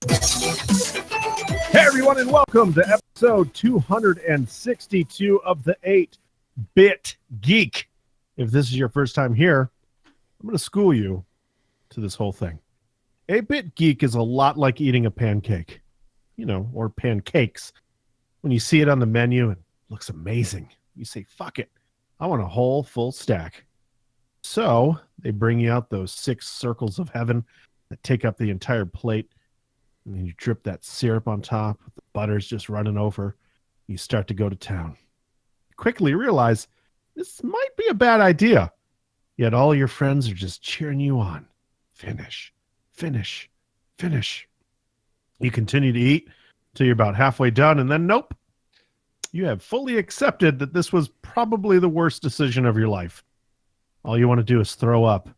Hey everyone, and welcome to episode 262 of the 8-Bit Geek. If this is your first time here, I'm going to school you to this whole thing. 8-Bit Geek is a lot like eating a pancake, or pancakes. When you see it on the menu, it looks amazing. You say, fuck it, I want a whole full stack. So they bring you out those 6 circles of heaven that take up the entire plate. And then you drip that syrup on top. The butter's just running over. You start to go to town. You quickly realize this might be a bad idea. Yet all your friends are just cheering you on. Finish, finish, finish. You continue to eat until you're about halfway done, and then nope. You have fully accepted that this was probably the worst decision of your life. All you want to do is throw up.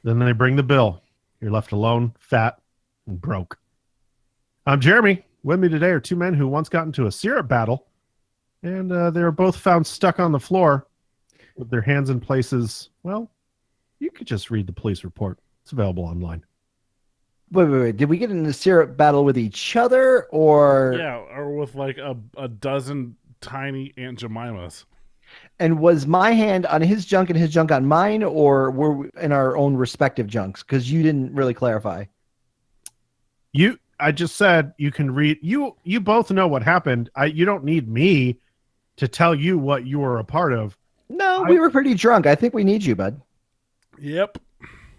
Then they bring the bill. You're left alone, fat, and broke. I'm Jeremy. With me today are 2 men who once got into a syrup battle, and they were both found stuck on the floor with their hands in places. Well, you could just read the police report. It's available online. Wait. Did we get in a syrup battle with each other, or... Yeah, or with like a dozen tiny Aunt Jemimas. And was my hand on his junk and his junk on mine, or were we in our own respective junks? Because you didn't really clarify. I just said you can read. You both know what happened. You don't need me to tell you what you were a part of. No, we were pretty drunk. I think we need you, bud. Yep.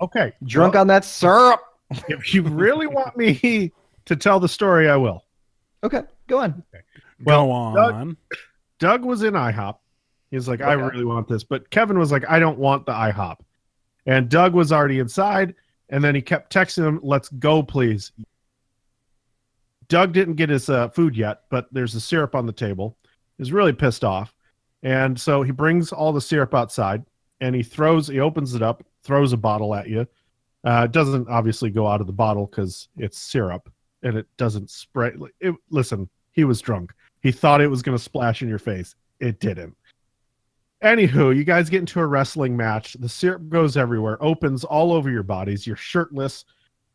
Okay. Drunk on that syrup. If you really want me to tell the story, I will. Okay, go on. Okay. Go on. Doug was in IHOP. He's like, okay. I really want this. But Kevin was like, I don't want the IHOP. And Doug was already inside. And then he kept texting him, let's go, please. Doug didn't get his food yet, but there's a syrup on the table. He's really pissed off. And so he brings all the syrup outside and he opens it up, throws a bottle at you. It doesn't obviously go out of the bottle because it's syrup and it doesn't spray. Listen, he was drunk. He thought it was going to splash in your face. It didn't. Anywho, you guys get into a wrestling match. The syrup goes everywhere, opens all over your bodies. You're shirtless.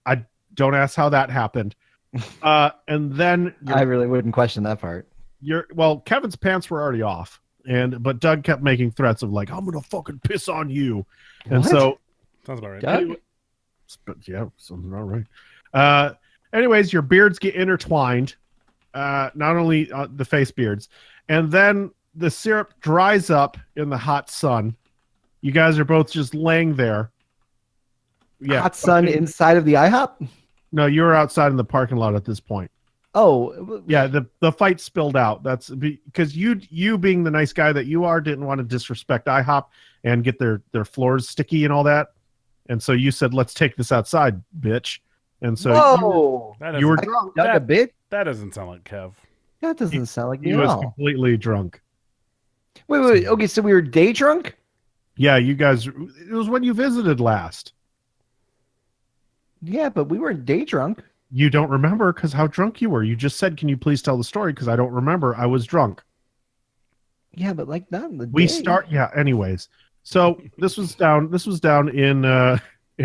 I don't ask how that happened. And then I really wouldn't question that part. Kevin's pants were already off, but Doug kept making threats of like, I'm gonna fucking piss on you. And so sounds about right. Doug? Yeah, sounds about right. Anyways, your beards get intertwined, not only the face beards, and then the syrup dries up in the hot sun. You guys are both just laying there. Yeah, hot sun inside of the IHOP? No, you were outside in the parking lot at this point. Oh. Yeah, the fight spilled out. That's because you being the nice guy that you are, didn't want to disrespect IHOP and get their floors sticky and all that. And so you said, let's take this outside, bitch. And so you were drunk. A bit? That doesn't sound like Kev. That doesn't sound like me at all. He was completely drunk. Wait. Okay, so we were day drunk? Yeah, you guys, it was when you visited last. Yeah, but we weren't day drunk. You don't remember because how drunk you were. You just said, can you please tell the story? Because I don't remember. I was drunk. Yeah, but like not in the day. Yeah, anyways. So this was down in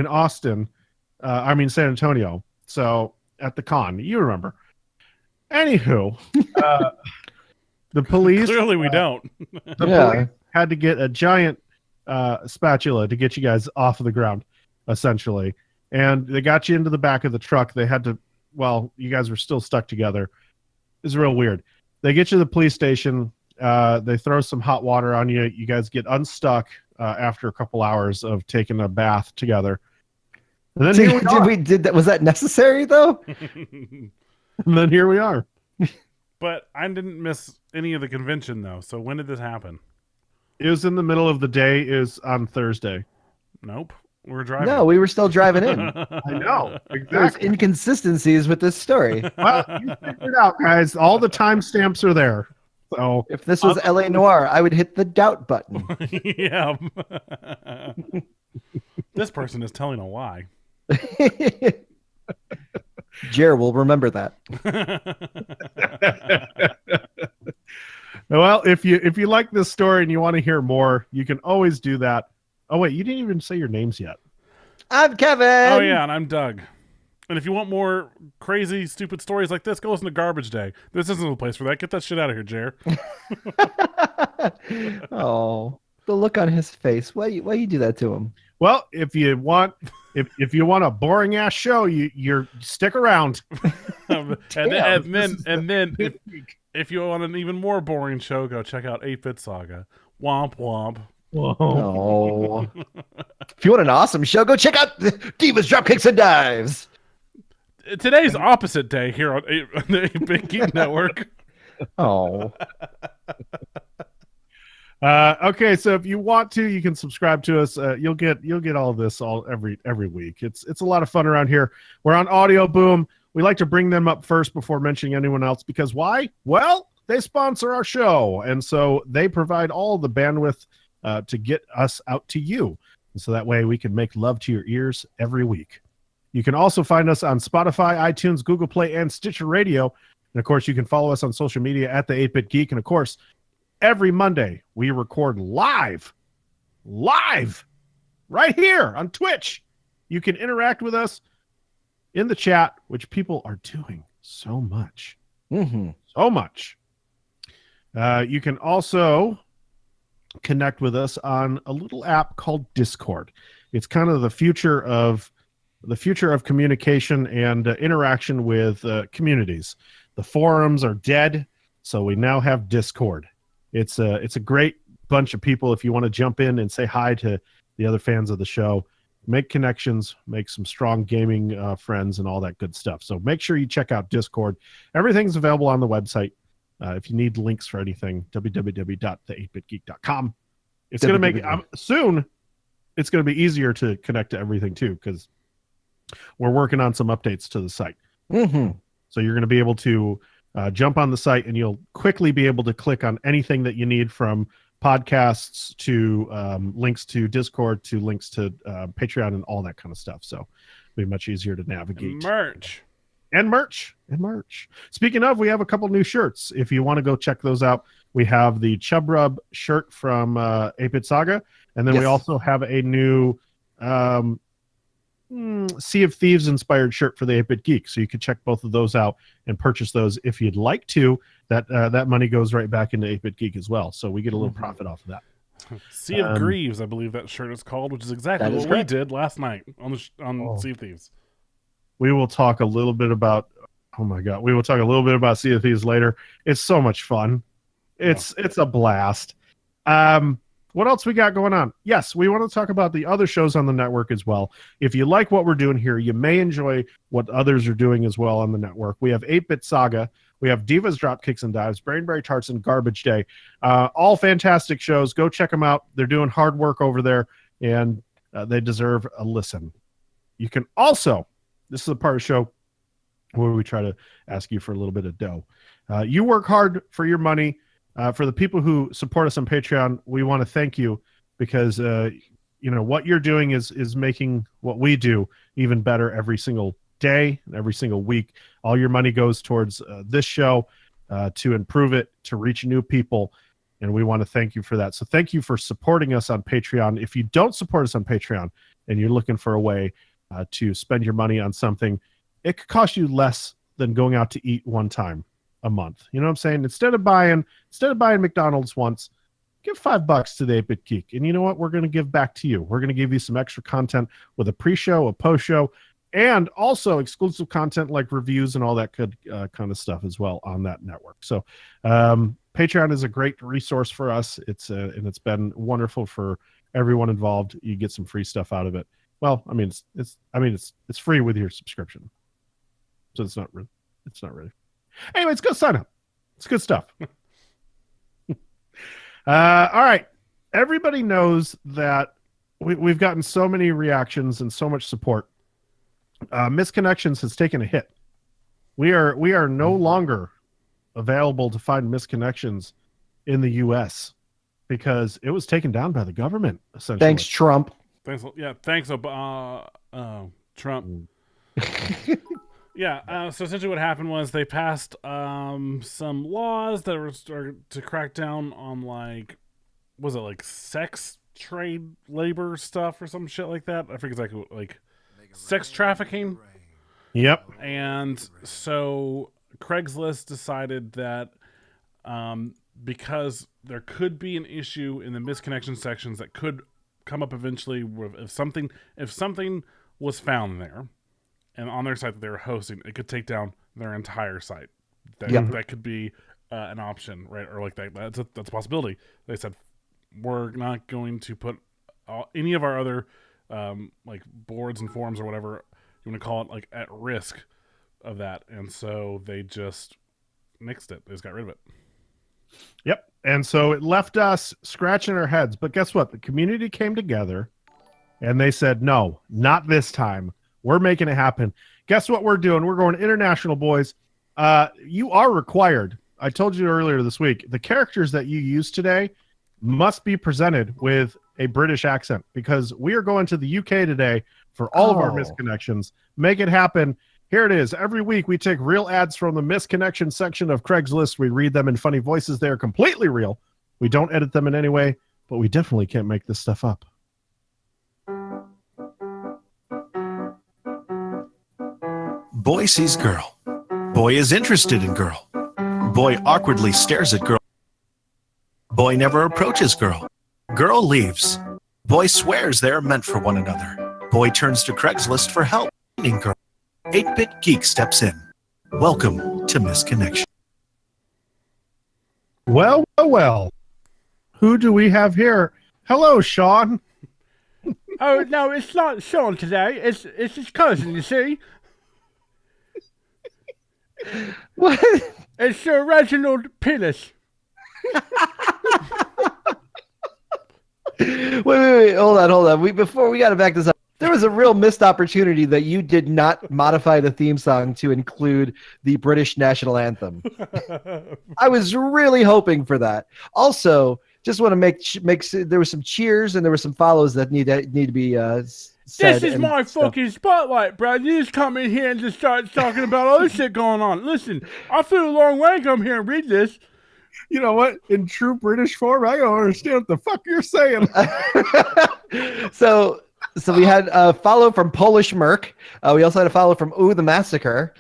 Austin. San Antonio. So at the con. You remember. Anywho, the police clearly we don't. Police had to get a giant spatula to get you guys off of the ground, essentially. And they got you into the back of the truck. They had to, you guys were still stuck together. It's real weird. They get you to the police station. They throw some hot water on you. You guys get unstuck after a couple hours of taking a bath together. And then was that necessary though? And then here we are. But I didn't miss any of the convention though. So when did this happen? It was in the middle of the day. It was on Thursday. Nope. We were driving. No, we were still driving in. I know. Exactly. There's inconsistencies with this story. Well, you figured it out, guys. All the timestamps are there. So if this was LA Noire, I would hit the doubt button. Yeah. This person is telling a lie. Jer will remember that. Well, if you like this story and you want to hear more, you can always do that. Oh wait, you didn't even say your names yet. I'm Kevin. Oh yeah, and I'm Doug. And if you want more crazy, stupid stories like this, go listen to Garbage Day. This isn't the place for that. Get that shit out of here, Jer. Oh, the look on his face. Why you do that to him? Well, if you want a boring ass show, you're stick around. and then if you want an even more boring show, go check out 8-Bit Saga. Womp womp. Whoa. Oh. If you want an awesome show, go check out Divas, Dropkicks, and Dives. Today's opposite day here on the 8-Bit Geek Network. Oh. Okay, so if you want to, you can subscribe to us. You'll get all of this every week. It's a lot of fun around here. We're on Audio Boom. We like to bring them up first before mentioning anyone else because why? Well, they sponsor our show, and so they provide all the bandwidth to get us out to you, and so that way we can make love to your ears every week. You can also find us on Spotify, iTunes, Google Play, and Stitcher Radio. And, of course, you can follow us on social media at the 8-Bit Geek. And, of course, every Monday we record live right here on Twitch. You can interact with us in the chat, which people are doing so much. Mm-hmm. So much. You can also connect with us on a little app called Discord. It's kind of the future of communication and interaction with communities. The forums are dead, so we now have Discord. It's a great bunch of people if you want to jump in and say hi to the other fans of the show, make connections, make some strong gaming friends and all that good stuff. So make sure you check out Discord. Everything's available on the website. If you need links for anything, www.the8bitgeek.com. It's going to make soon. It's going to be easier to connect to everything too, because we're working on some updates to the site. Mm-hmm. So you're going to be able to jump on the site and you'll quickly be able to click on anything that you need, from podcasts to links to Discord to links to Patreon and all that kind of stuff. So it'll be much easier to navigate. And merch. Speaking of, we have a couple new shirts. If you want to go check those out, we have the Chub Rub shirt from 8-Bit Saga. And then we also have a new Sea of Thieves inspired shirt for the 8-Bit Geek. So you can check both of those out and purchase those if you'd like to. That money goes right back into 8-Bit Geek as well. So we get a little profit off of that. Sea of Grieves, I believe that shirt is called, which is exactly what we did last night on Sea of Thieves. We will talk a little bit about we will talk a little bit about Sea of Thieves later. It's so much fun. It's a blast. What else we got going on? Yes, we want to talk about the other shows on the network as well. If you like what we're doing here, you may enjoy what others are doing as well on the network. We have 8-Bit Saga. We have Divas, Dropkicks, and Dives, Brainberry Tarts, and Garbage Day. All fantastic shows. Go check them out. They're doing hard work over there, and they deserve a listen. You can also, this is the part of the show where we try to ask you for a little bit of dough. You work hard for your money. For the people who support us on Patreon, we want to thank you because what you're doing is making what we do even better every single day and every single week. All your money goes towards this show to improve it, to reach new people, and we want to thank you for that. So thank you for supporting us on Patreon. If you don't support us on Patreon and you're looking for a way to spend your money on something, it could cost you less than going out to eat one time a month. You know what I'm saying? Instead of buying McDonald's once, give $5 to the 8-Bit Geek. And you know what? We're going to give back to you. We're going to give you some extra content with a pre-show, a post-show, and also exclusive content like reviews and all that good kind of stuff as well on that network. So Patreon is a great resource for us. And it's been wonderful for everyone involved. You get some free stuff out of it. Well, I mean, it's free with your subscription. So it's not really. Anyways, go sign up. It's good stuff. All right. Everybody knows that we've gotten so many reactions and so much support. Misconnections has taken a hit. We are no longer available to find Misconnections in the U.S. because it was taken down by the government, essentially. Thanks, Trump. Thanks, Trump. Yeah, so essentially what happened was they passed some laws that were to crack down on, was it sex trade labor stuff or some shit like that? I forget exactly what, sex trafficking? Yep. And so Craigslist decided that because there could be an issue in the misconnection sections that could come up eventually if something was found there and on their site that they were hosting, it could take down their entire site. That could be an option, right? Or like that's a possibility. They said we're not going to put any of our other like boards and forums or whatever you want to call it like at risk of that, and so they just nixed it. They just got rid of it. Yep. And so it left us scratching our heads. But guess what? The community came together and they said, no, not this time. We're making it happen. Guess what we're doing? We're going international, boys. You are required. I told you earlier this week, the characters that you use today must be presented with a British accent because we are going to the UK today for all of our misconnections. Make it happen. Here it is. Every week we take real ads from the misconnection section of Craigslist. We read them in funny voices. They are completely real. We don't edit them in any way, but we definitely can't make this stuff up. Boy sees girl. Boy is interested in girl. Boy awkwardly stares at girl. Boy never approaches girl. Girl leaves. Boy swears they are meant for one another. Boy turns to Craigslist for help finding girl. 8-Bit Geek steps in. Welcome to Misconnection. Well. Who do we have here? Hello, Sean. Oh, no, it's not Sean today. It's his cousin, you see. What? It's Sir Reginald Pinnis. Wait. Hold on. Before we got to back this up, there was a real missed opportunity that you did not modify the theme song to include the British national anthem. I was really hoping for that. Also, just want to make there was some cheers and there were some follows that need to be said. This is my fucking spotlight, bro. You just come in here and just start talking about other shit going on. Listen, I flew a long way to come here and read this. You know what? In true British form, I don't understand what the fuck you're saying. So we had a follow from Polish Merc. We also had a follow from Ooh the Massacre.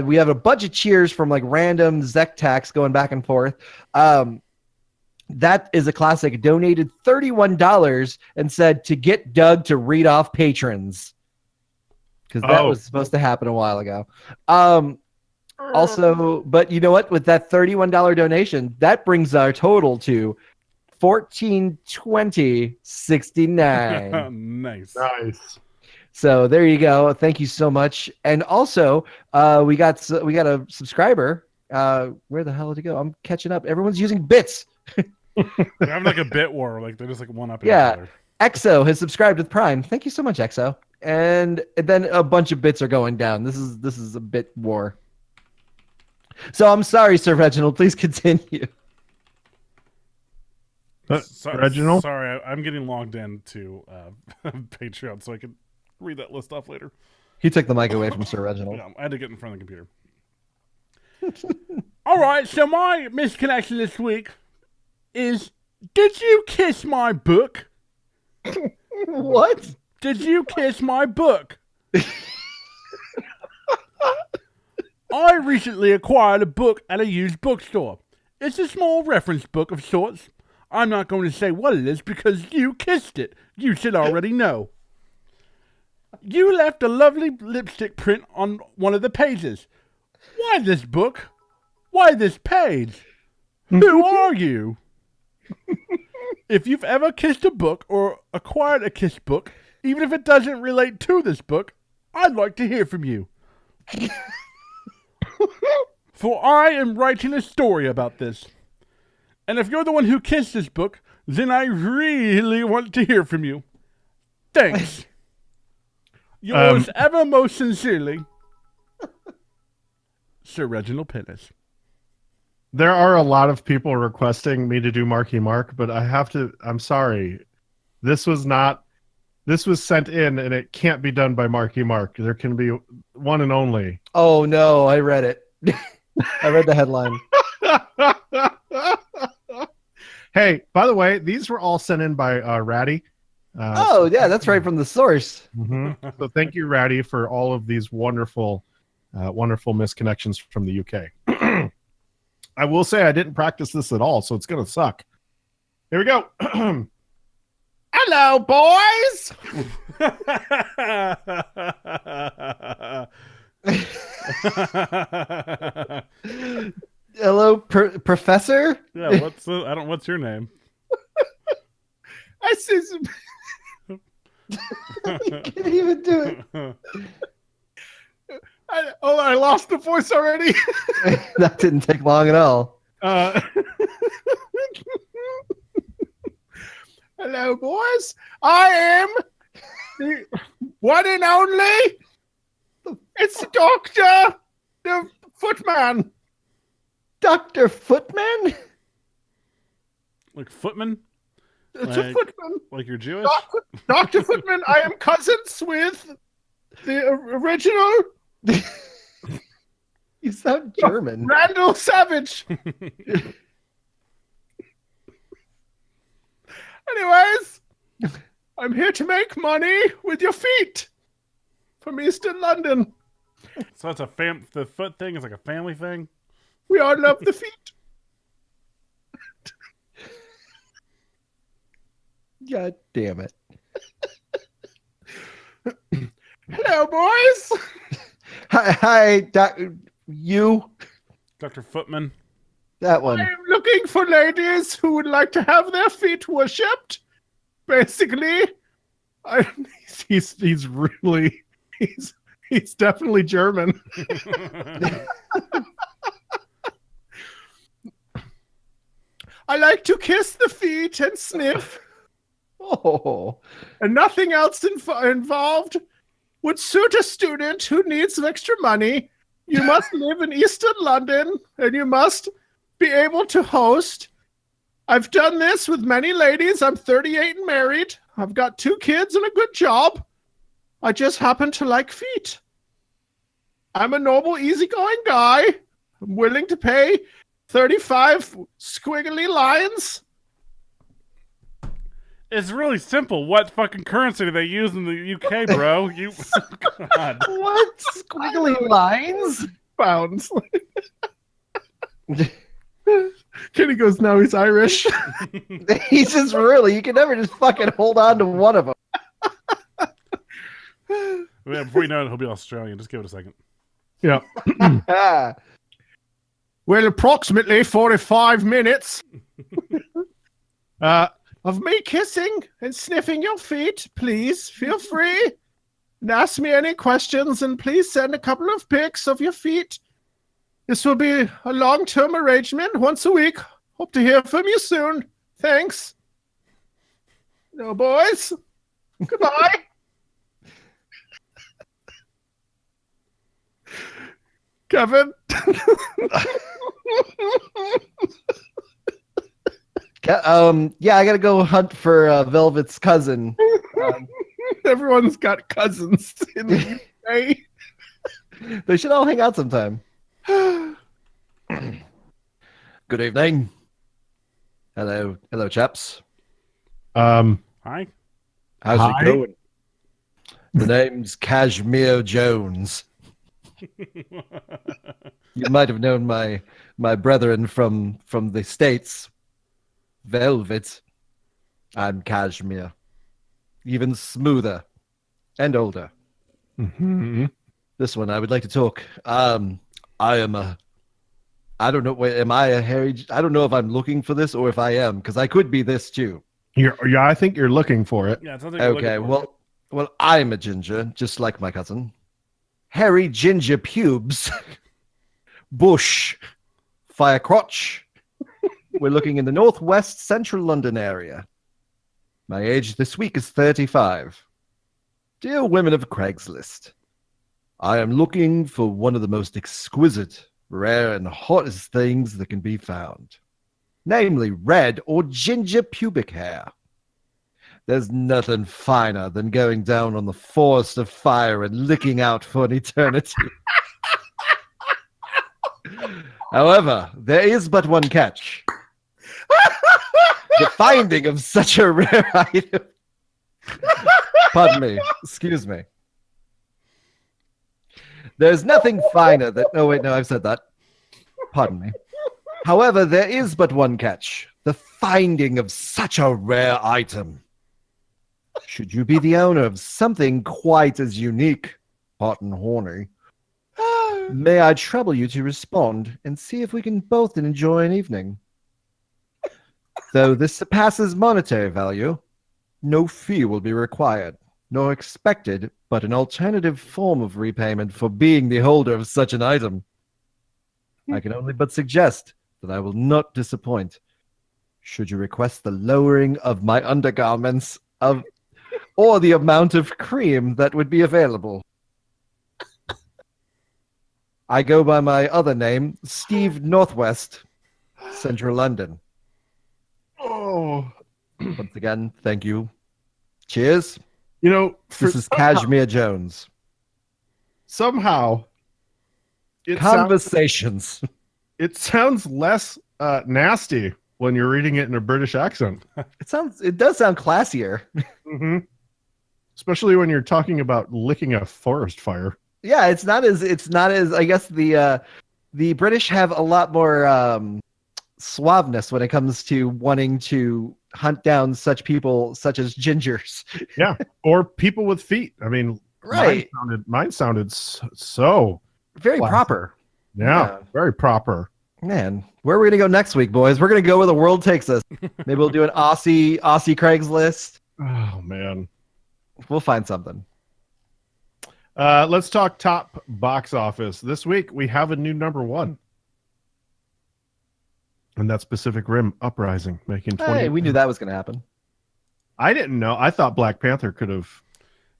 We have a bunch of cheers from like random Zektax going back and forth. That is a classic. Donated $31 and said to get Doug to read off patrons. Because that was supposed to happen a while ago. Also, but you know what? With that $31 donation, that brings our total to $14.20.69. Nice. So there you go. Thank you so much. And also, we got a subscriber. Where the hell did it go? I'm catching up. Everyone's using bits. They're having like a bit war. Like they're just like one up. Yeah. Exo has subscribed with Prime. Thank you so much, Exo. And then a bunch of bits are going down. This is a bit war. So I'm sorry, Sir Reginald. Please continue. Reginald? Sorry, I'm getting logged in to Patreon so I can read that list off later. He took the mic away from Sir Reginald. Yeah, I had to get in front of the computer. All right, so my misconnection this week is, did you kiss my book? What? Did you kiss my book? I recently acquired a book at a used bookstore. It's a small reference book of sorts. I'm not going to say what it is because you kissed it. You should already know. You left a lovely lipstick print on one of the pages. Why this book? Why this page? Who are you? If you've ever kissed a book or acquired a kissed book, even if it doesn't relate to this book, I'd like to hear from you. For I am writing a story about this. And if you're the one who kissed this book, then I really want to hear from you. Thanks. Yours ever most sincerely, Sir Reginald Pinnis. There are a lot of people requesting me to do Marky Mark, but I'm sorry. This was sent in and it can't be done by Marky Mark. There can be one and only. Oh no, I read it. I read the headline. Hey, by the way, these were all sent in by Ratty. Oh, yeah, that's right from the source. Mhm. So thank you, Ratty, for all of these wonderful, wonderful misconnections from the UK. I will say I didn't practice this at all, so it's going to suck. Here we go. Hello, boys. Hello, Professor? Yeah, what's your name? I see some. You can't even do it. I lost the voice already. That didn't take long at all. Hello, boys. I am the one and only. It's Doctor the Footman. Dr. Footman? Like Footman? It's a Like- Footman. Like you're Jewish? Dr. Footman, I am cousins with the original You sound German. Randall Savage. Anyways, I'm here to make money with your feet from Eastern London. So it's the foot thing is like a family thing? We all love the feet. God damn it. Hello, boys. Hi, you. Dr. Footman? That one. I'm looking for ladies who would like to have their feet worshipped. Basically, he's really he's definitely German. I like to kiss the feet and sniff, Oh. and nothing else involved would suit a student who needs some extra money. You must live in Eastern London, and you must be able to host. I've done this with many ladies. I'm 38 and married. I've got 2 kids and a good job. I just happen to like feet. I'm a normal, easygoing guy. I'm willing to pay 35 squiggly lines. It's really simple. What fucking currency do they use in the UK, bro? You God. What? Squiggly lines? Pounds. Kenny goes, no, he's Irish. He's just really, you can never just fucking hold on to one of them. Yeah, before you know it, he'll be Australian. Just give it a second. Yeah. Ah. Well, approximately 45 minutes of me kissing and sniffing your feet. Please feel free and ask me any questions, and please send a couple of pics of your feet. This will be a long-term arrangement, once a week. Hope to hear from you soon. Thanks. No, boys. Goodbye. Kevin. Yeah, I gotta go hunt for Velvet's cousin. Everyone's got cousins in the UK. They should all hang out sometime. Good evening. Hello, chaps. Hi. How's Hi. it going? The name's Kashmir Jones. You might have known my brethren from the States. Velvet. I'm Kashmir. Even smoother and older. Mm-hmm. This one, I would like to talk. I don't know. Wait, am I a hairy? I don't know if I'm looking for this or if I am, because I could be this too. Yeah, I think you're looking for it. Yeah, it sounds like you're Okay, looking for well, I'm a ginger, just like my cousin. Hairy ginger pubes, bush, fire crotch. We're looking in the northwest central London area. My age this week is 35. Dear women of Craigslist, I am looking for one of the most exquisite, rare, and hottest things that can be found. Namely, red or ginger pubic hair. There's nothing finer than going down on the forest of fire and licking out for an eternity. However, there is but one catch. The finding of such a rare item Pardon me. Excuse me. There's nothing finer that. Oh, wait, no, I've said that. Pardon me. However, there is but one catch: the finding of such a rare item. Should you be the owner of something quite as unique, hot and horny, may I trouble you to respond and see if we can both enjoy an evening? Though this surpasses monetary value, no fee will be required, nor expected, but an alternative form of repayment for being the holder of such an item. I can only but suggest that I will not disappoint. Should you request the lowering of my undergarments or the amount of cream that would be available. I go by my other name, Steve Northwest, Central London. Oh, Once again, thank you. Cheers. you know, This is Cashmere Jones. somehow Conversations. it sounds less nasty when you're reading it in a British accent. It does sound classier. Mm-hmm. Especially when you're talking about licking a forest fire. Yeah, it's not as I guess the British have a lot more suaveness when it comes to wanting to hunt down such people such as gingers. Yeah, or people with feet. I mean, Right. Mine sounded so. Very Classic. proper. Yeah, very proper. Man, where are we gonna go next week, boys? We're gonna go where the world takes us. Maybe we'll do an Aussie Craigslist. Oh man. We'll find something. Let's talk top box office. This week we have a new number one. And that's Pacific Rim Uprising, making 20. Hey, we knew that was gonna happen. I didn't know. I thought Black Panther could have.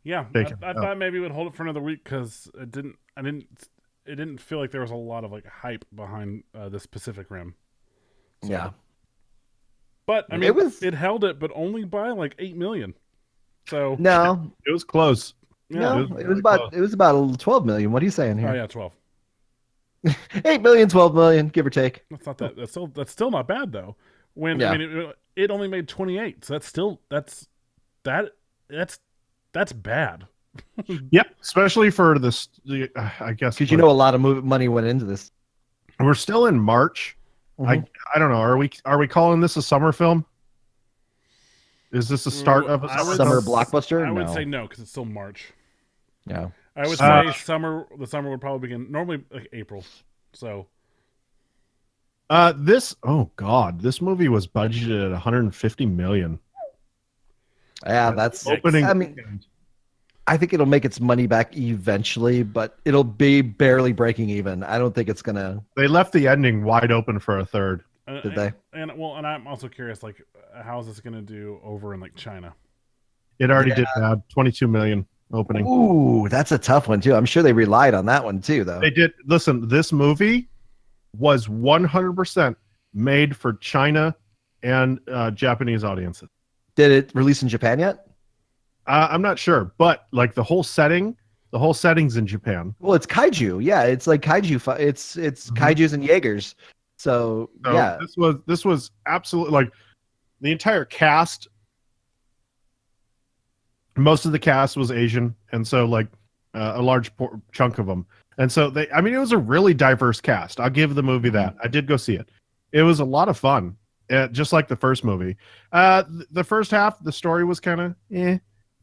Yeah, Take it I out. thought maybe it would hold it for another week because it didn't feel like there was a lot of like hype behind this Pacific Rim. So- Yeah. But I mean, it held it, but only by like 8 million. So No, It was close. yeah. no, it was it was about 12 million. What are you saying Oh here? yeah, 12. 8 million, 12 million, give or take. That's not that. That's still not bad though. When Yeah. I mean, it only made 28, so that's bad. Yeah, especially for this. I guess Because you know a lot of money went into this. we're still in March. Mhm. I don't know. Are we calling this a summer film? Is this the start of a I would Summer s- blockbuster? I would No. say no because it's still March. Yeah. I would Uh, say summer. The summer would probably begin normally like April. So This this movie was budgeted at 150 million. Yeah, that's Opening. I mean, I think it'll make its money back eventually, but it'll be barely breaking even. I don't think it's gonna. They left the ending wide open for a third. Did they? And I'm also curious, like, how is this going to do over in like China? It already did bad. 22 million opening. Ooh, that's a tough one too. I'm sure they relied on that one too, though. They did. Listen, this movie was 100% made for China and Japanese audiences. Did it release in Japan yet? I'm not sure, but like the whole setting's in Japan. Well, it's kaiju. Yeah, it's like kaiju. It's kaiju's and Jaegers. So So yeah, this was absolutely like the entire cast. Most of the cast was Asian, and so like a large chunk of them. And so it was a really diverse cast. I'll give the movie that. I did go see it. It was a lot of fun, just like the first movie. The first half, the story was kind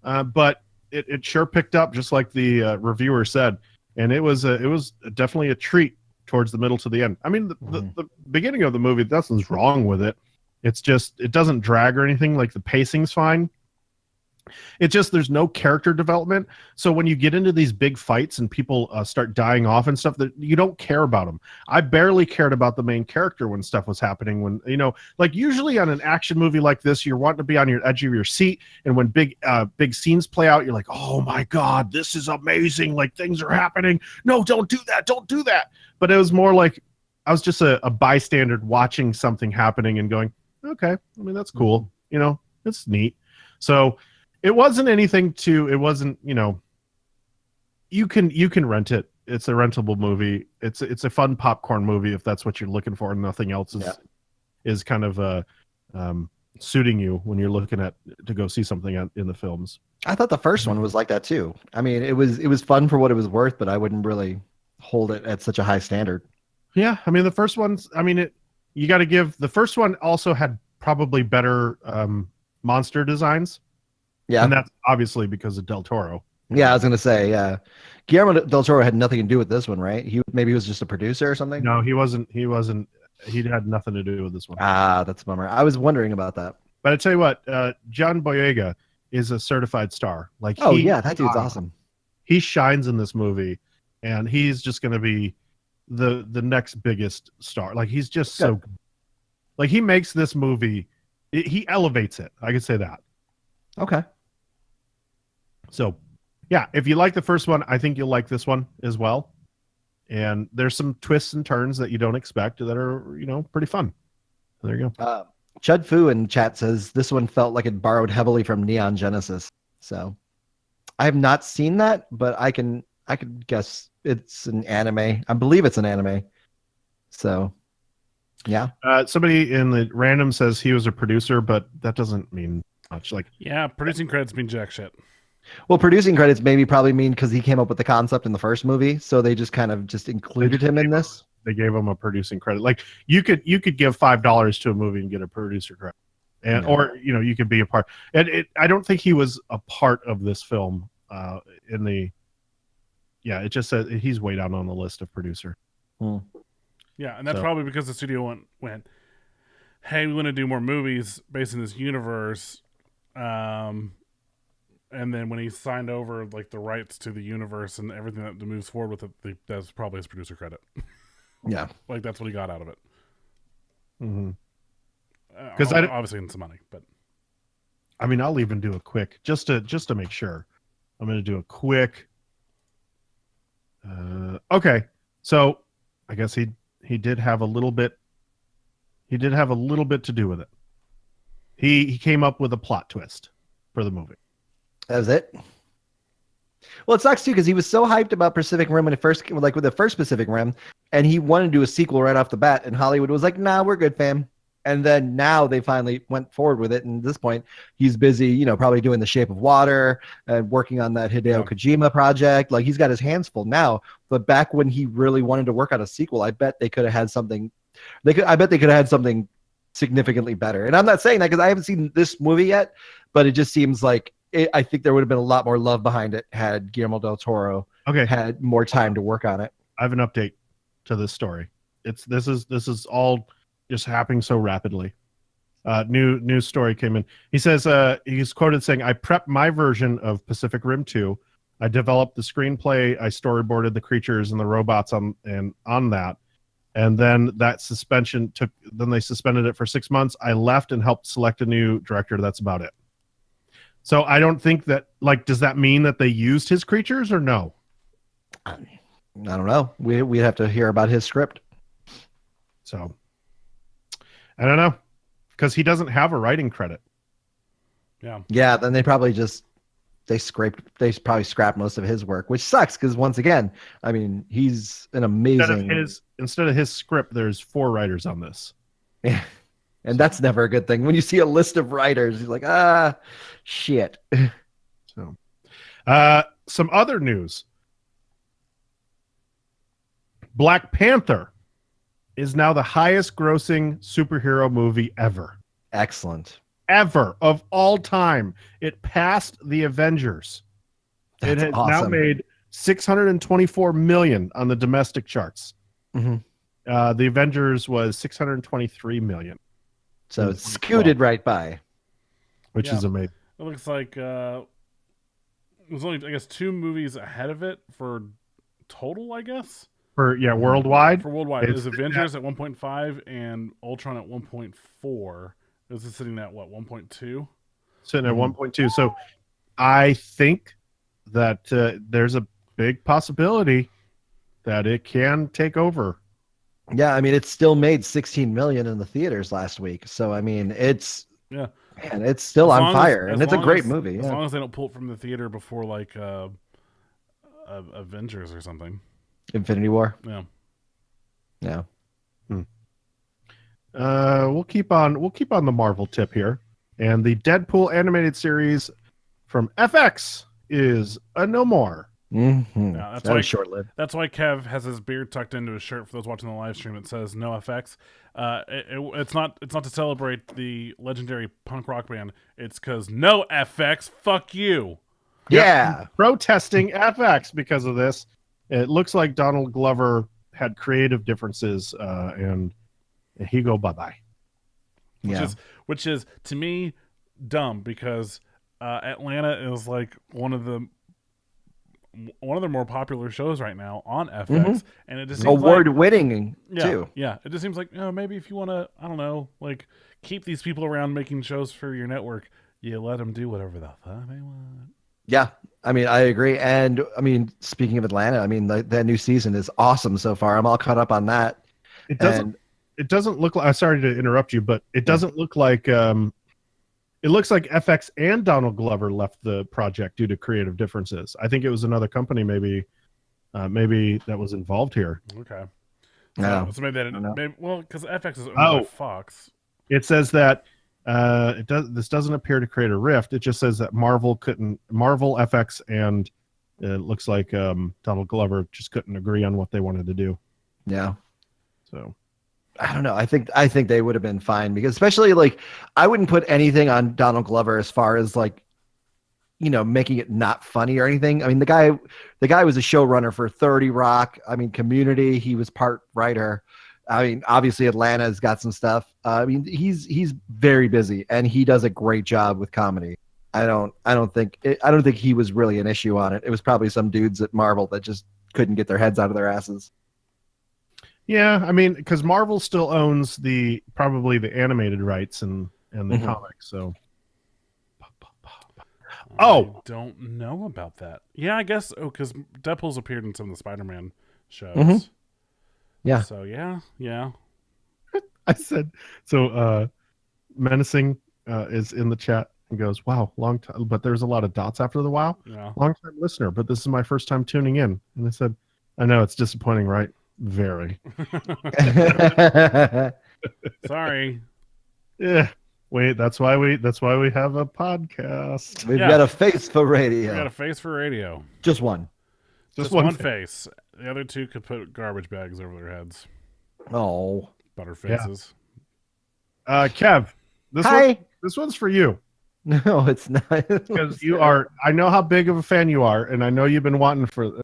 of but it sure picked up, just like the reviewer said, and it was definitely a treat towards the middle to the end. I mean, the beginning of the movie, nothing's wrong with it. It's just it doesn't drag or anything. Like the pacing's fine. It's just there's no character development. So when you get into these big fights and people start dying off and stuff, that you don't care about them. I barely cared about the main character when stuff was happening. When like usually on an action movie like this, you're wanting to be on your edge of your seat, and when big scenes play out, you're like, oh my god, this is amazing! Like things are happening. No, don't do that. Don't do that. But it was more like I was just a bystander watching something happening and going, okay, I mean that's cool. It's neat. So. It wasn't anything it wasn't, you can rent it. It's a rentable movie. It's a fun popcorn movie if that's what you're looking for and nothing else is kind of suiting you when you're looking to go see something in the films. I thought the first one was like that too. I mean, it was fun for what it was worth, but I wouldn't really hold it at such a high standard. Yeah, I mean the first one's. I mean you got to give the first one also had probably better monster designs, Yeah. and that's obviously because of Del Toro. Yeah, I was gonna say, yeah. Guillermo del Toro had nothing to do with this one, right? Maybe he was just a producer or something. No, he wasn't. He wasn't. He had nothing to do with this one. Ah, that's a bummer. I was wondering about that. But I tell you what, John Boyega is a certified star. Like, Oh yeah, that dude's awesome. He shines in this movie, and he's just going to be the next biggest star. Like, he's just so good. Like, he makes this movie. He elevates it. I could say that. Okay. So, yeah, if you like the first one, I think you'll like this one as well. And there's some twists and turns that you don't expect that are, pretty fun. So there you go. Chud Fu in chat says this one felt like it borrowed heavily from Neon Genesis. So I have not seen that, but I can guess it's an anime. I believe it's an anime. So yeah. Somebody in the random says he was a producer, but that doesn't mean much. Like, Yeah, producing credits mean jack shit. Well, producing credits maybe probably mean because he came up with the concept in the first movie, so they just kind of just included him in this. They gave him a producing credit. Like, you could give $5 to a movie and get a producer credit, and or you could be a part. And I don't think he was a part of this film. In the it just says he's way down on the list of producer. Yeah, and that's probably because the studio went, hey, we want to do more movies based in this universe. And then when he signed over like the rights to the universe and everything that moves forward with it, that's probably his producer credit. Yeah, like that's what he got out of it. Because obviously in some money, but I mean, I'll even do a quick just to make sure. I'm going to do a quick. Okay, so I guess he did have a little bit. He did have a little bit to do with it. He came up with a plot twist for the movie. That was it. Well, it sucks too because he was so hyped about Pacific Rim when it first came, like with the first Pacific Rim, and he wanted to do a sequel right off the bat, and Hollywood was like, "Nah, we're good, fam." And then now they finally went forward with it, and at this point, he's busy, probably doing The Shape of Water and working on that Hideo Kojima project. Like he's got his hands full now. But back when he really wanted to work on a sequel, I bet they could have had something. I bet they could have had something significantly better. And I'm not saying that because I haven't seen this movie yet, but it just seems like. I think there would have been a lot more love behind it had Guillermo del Toro had more time to work on it. I have an update to this story. This is all just happening so rapidly. New story came in. He says he's quoted saying, "I prepped my version of Pacific Rim 2. I developed the screenplay. I storyboarded the creatures and the robots on that. And then that suspension then they suspended it for 6 months. I left and helped select a new director. That's about it." So I don't think that, does that mean that they used his creatures or no? I don't know. We'd have to hear about his script. So I don't know, because he doesn't have a writing credit. Yeah. Yeah. Then they probably scrapped most of his work, which sucks because once again, I mean, he's an amazing. Instead of his script, there's 4 writers on this. Yeah. And that's never a good thing. When you see a list of writers, you're like, shit. So, some other news. Black Panther is now the highest grossing superhero movie ever. Excellent. Ever of all time. It passed the Avengers. That's it has awesome. now made $624 million on the domestic charts. Mm-hmm. The Avengers was $623 million. So it's scooted right by. Which is amazing. It looks like there's only, I guess, 2 movies ahead of it for total, I guess. For worldwide? For worldwide. It's Avengers at 1.5 and Ultron at 1.4. This is sitting at what, 1.2? Sitting at 1.2. So I think that there's a big possibility that it can take over. Yeah, I mean, it still made 16 million in the theaters last week. So I mean, it's still on fire, and it's a great movie. As long as they don't pull it from the theater before like Avengers or something. Infinity War. Yeah. Yeah. We'll keep on the Marvel tip here, and the Deadpool animated series from FX is a no more. Mm-hmm. Yeah, that's that why- was short-lived. That's why Kev has his beard tucked into his shirt. For those watching the live stream, it says "No FX." It's not to celebrate the legendary punk rock band. It's because no FX. Fuck you. Yeah. Protesting FX because of this. It looks like Donald Glover had creative differences, and he go bye-bye. Which is to me dumb, because Atlanta is like one of their more popular shows right now on FX, and it just seems Award-winning, like, too. Yeah, it just seems like, maybe if you want to, I don't know, like keep these people around making shows for your network, you let them do whatever the fuck they want. Yeah, I mean, I agree. And I mean, speaking of Atlanta, I mean, that new season is awesome so far. I'm all caught up on that. It doesn't look like. Sorry to interrupt you, but it doesn't look like. It looks like FX and Donald Glover left the project due to creative differences. I think it was another company, maybe that was involved here. Okay. No. So maybe know. because FX is owned by Fox. It says that this doesn't appear to create a rift. It just says that Marvel, FX, and it looks like Donald Glover just couldn't agree on what they wanted to do. Yeah. So I don't know. I think they would have been fine, because especially like I wouldn't put anything on Donald Glover as far as like, making it not funny or anything. I mean, the guy was a showrunner for 30 Rock. I mean, Community. He was part writer. I mean, obviously Atlanta's got some stuff. I mean, he's very busy, and he does a great job with comedy. I don't think he was really an issue on it. It was probably some dudes at Marvel that just couldn't get their heads out of their asses. yeah, I mean, because Marvel still owns probably the animated rights and the comics. So I don't know about that. Yeah, I guess. Oh, because Deadpool's appeared in some of the Spider-Man shows. Yeah. So yeah. I said so. Menacing is in the chat and goes, "Wow, long time," but there's a lot of dots after the wow. Yeah. Long time listener, but this is my first time tuning in. And I said, "I know it's disappointing, right? Very." Sorry. Yeah. Wait, that's why we have a podcast. We've Yeah. got a face for We radio. got a face for radio. Just one. Just one face. The other two could put garbage bags over their heads. Oh. Butter faces. Kev, this one's for you. No, it's not. Because you are, I know how big of a fan you are, and I know you've been wanting this.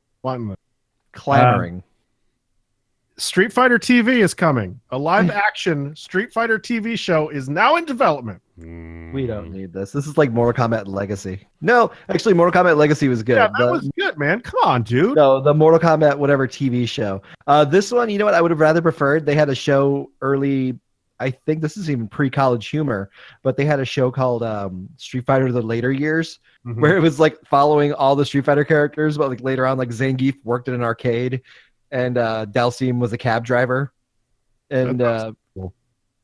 clamoring. Street Fighter TV is coming. A live-action Street Fighter TV show is now in development. We don't need this. This is like Mortal Kombat Legacy. No, actually, Mortal Kombat Legacy was good. Yeah, that was good, man. Come on, dude. No, the Mortal Kombat whatever TV show. This one, you know what? I would have rather preferred. They had a show early. I think this is even pre-College Humor, but they had a show called Street Fighter: The Later Years, where it was like following all the Street Fighter characters, but like later on, like Zangief worked in an arcade, and Dalsim was a cab driver, and cool.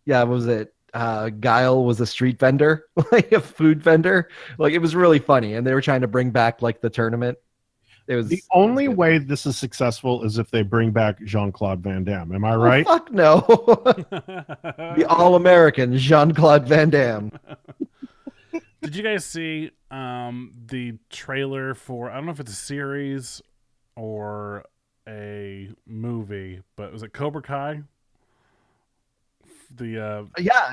yeah, what was it? Guile was a street vendor, like a food vendor. Like it was really funny, and they were trying to bring back like the tournament. It was the only way this is successful is if they bring back Jean-Claude Van Damme. Am I right? Oh, fuck no. The All-American Jean-Claude Van Damme. Did you guys see the trailer for, I don't know if it's a series or a movie, but was it Cobra Kai? Yeah,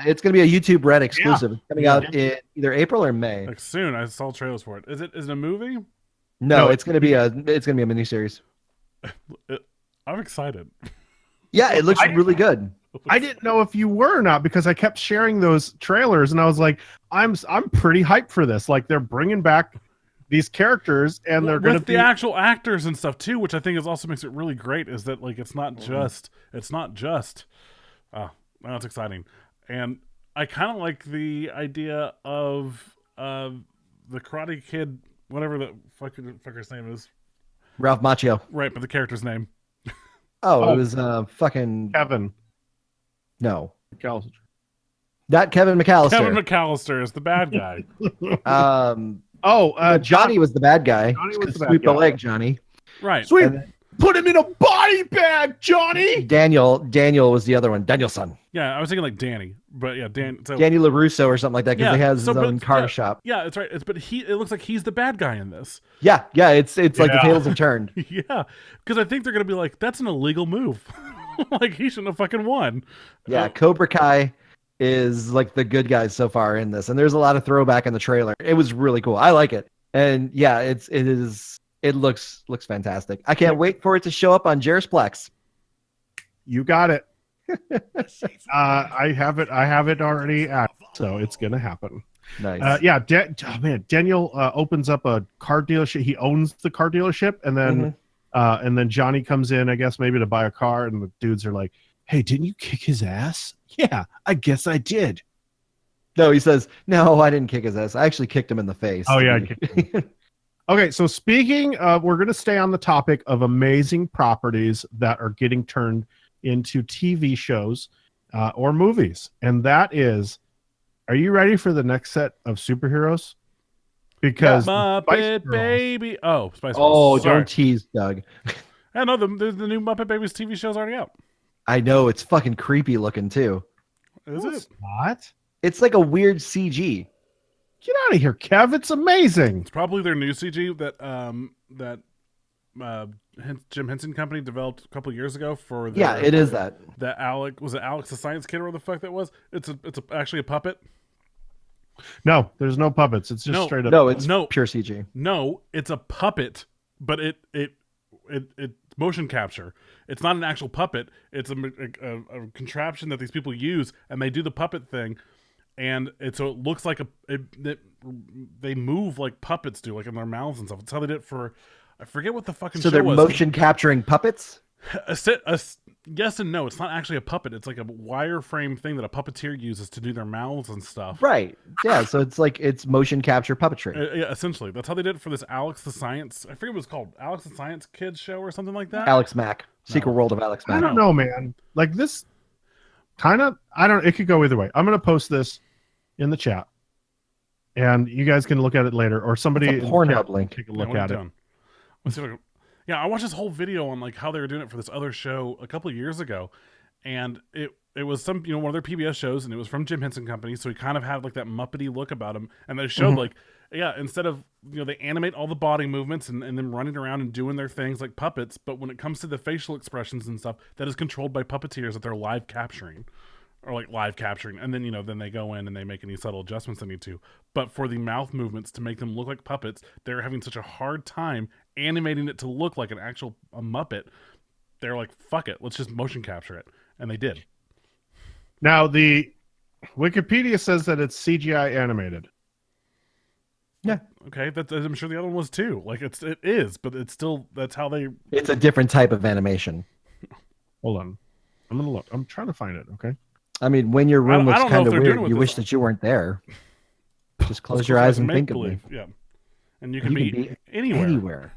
it's gonna be a YouTube Red exclusive. It's coming out in either April or May. Like soon. I saw trailers for it. Is it a movie? No, it's gonna be a miniseries. I'm excited. Yeah, it looks really good. I didn't know if you were or not because I kept sharing those trailers, and I was like, I'm pretty hyped for this. Like they're bringing back these characters, and they're going to be the actual actors and stuff too, which I think is also makes it really great. Is that like it's not just. Oh, that's exciting, and I kind of like the idea of the Karate Kid, whatever the fucker's name is. Ralph Macchio. Right, but the character's name. Oh, it was fucking Kevin. No, McAllister. Not Kevin McAllister. Kevin McAllister is the bad guy. Johnny was the bad guy. Johnny was the bad Sweep guy. the leg, Johnny. Right. Sweep. Put him in a body bag, Johnny. Daniel was the other one. Danielson. Yeah, I was thinking like Danny, but yeah, So Danny LaRusso or something like that because he has his but- own car yeah, shop. Yeah, that's right. But it looks like he's the bad guy in this. Yeah, it's like the Yeah. tables have turned. Yeah, because I think they're gonna be like, that's an illegal move. Like he shouldn't have fucking won. Yeah, Cobra Kai is like the good guys so far in this, and there's a lot of throwback in the trailer. It was really cool. I like it, and yeah, it looks fantastic. I can't wait for it to show up on Plex. You got it. I have it already so it's gonna happen. Nice. Yeah, Daniel opens up a car dealership. He owns the car dealership, and then Johnny comes in, I guess maybe to buy a car, and the dudes are like, "Hey, didn't you kick his ass?" "Yeah, I guess I did." No, he says, "No, I didn't kick his ass. I actually kicked him in the face." Oh yeah. Okay, so speaking of, we're going to stay on the topic of amazing properties that are getting turned into TV shows or movies, and that is, are you ready for the next set of superheroes? Because Spice Muppet Girls- Baby. Oh, Spice Oh, Girls. Sorry. don't tease, Doug. I know the new Muppet Babies TV show's already out. I know it's fucking creepy looking too. Is No, it? it's not. It's like a weird CG. Get out of here, Kev. It's amazing. It's probably their new CG that Jim Henson Company developed a couple years ago for their, Yeah, it is that. that Alex the science kid or the fuck that was. It's actually a puppet. No, there's no puppets. It's just No. straight up. No, it's No. pure CG. No, it's a puppet, but it motion capture. It's not an actual puppet. It's a contraption that these people use, and they do the puppet thing, and so it looks like they move like puppets do, like in their mouths and stuff. It's how they did it for, I forget what the fucking So show they're was. motion capturing puppets? Yes and no. It's not actually a puppet. It's like a wireframe thing that a puppeteer uses to do their mouths and stuff. Right. Yeah, so it's motion capture puppetry. Yeah, essentially. That's how they did it for this Alex the Science. I forget what it was called. Alex the Science Kids show or something like that. Alex Mack. Secret World of Alex I Mack. don't know, man. Like this kind of, I don't, it could go either way. I'm going to post this in the chat, and you guys can look at it later, or somebody It's a in Pornhub the chat link. take a Yeah, look what are at you it. doing? Let's see if I can... Yeah, I watched this whole video on like how they were doing it for this other show a couple of years ago, and it was some one of their PBS shows, and it was from Jim Henson Company, so he kind of had like that Muppety look about him, and they showed like instead of they animate all the body movements and them running around and doing their things like puppets, but when it comes to the facial expressions and stuff, that is controlled by puppeteers that they're live capturing. And then then they go in and they make any subtle adjustments they need to. But for the mouth movements to make them look like puppets, they're having such a hard time animating it to look like a Muppet. They're like, fuck it, let's just motion capture it, and they did. Now, the Wikipedia says that it's CGI animated. Yeah. Okay, I'm sure the other one was too. Like it is, but it's still that's how they. It's a different type of animation. Hold on. I'm going to look. I'm trying to find it, okay? I mean, when your room I looks don't know kind if of they're weird, doing you with wish this. that you weren't there. Just close Let's your go eyes for and make think of me. believe. Yeah, and you can You be, can be anywhere. Anywhere.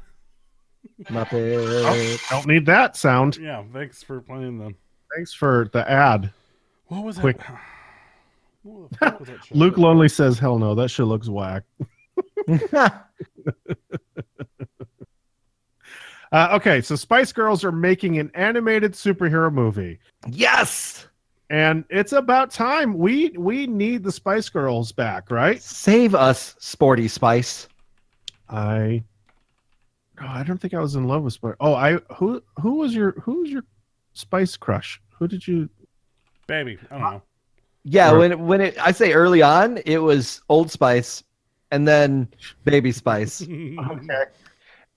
Muppet. Oh, don't need that sound. Yeah, thanks for playing them. Thanks for the ad. What was Quick. that? What the fuck was that show? Luke Lonely says, hell no, that shit looks whack. Okay, so Spice Girls are making an animated superhero movie, Yes! and it's about time. We need the Spice Girls back, right? Save us, Sporty Spice. I don't think I was in love with Spice. Oh, who was your Spice crush? Who did you? Baby, I don't know. Yeah, Or- I say early on, it was Old Spice, and then Baby Spice, Okay.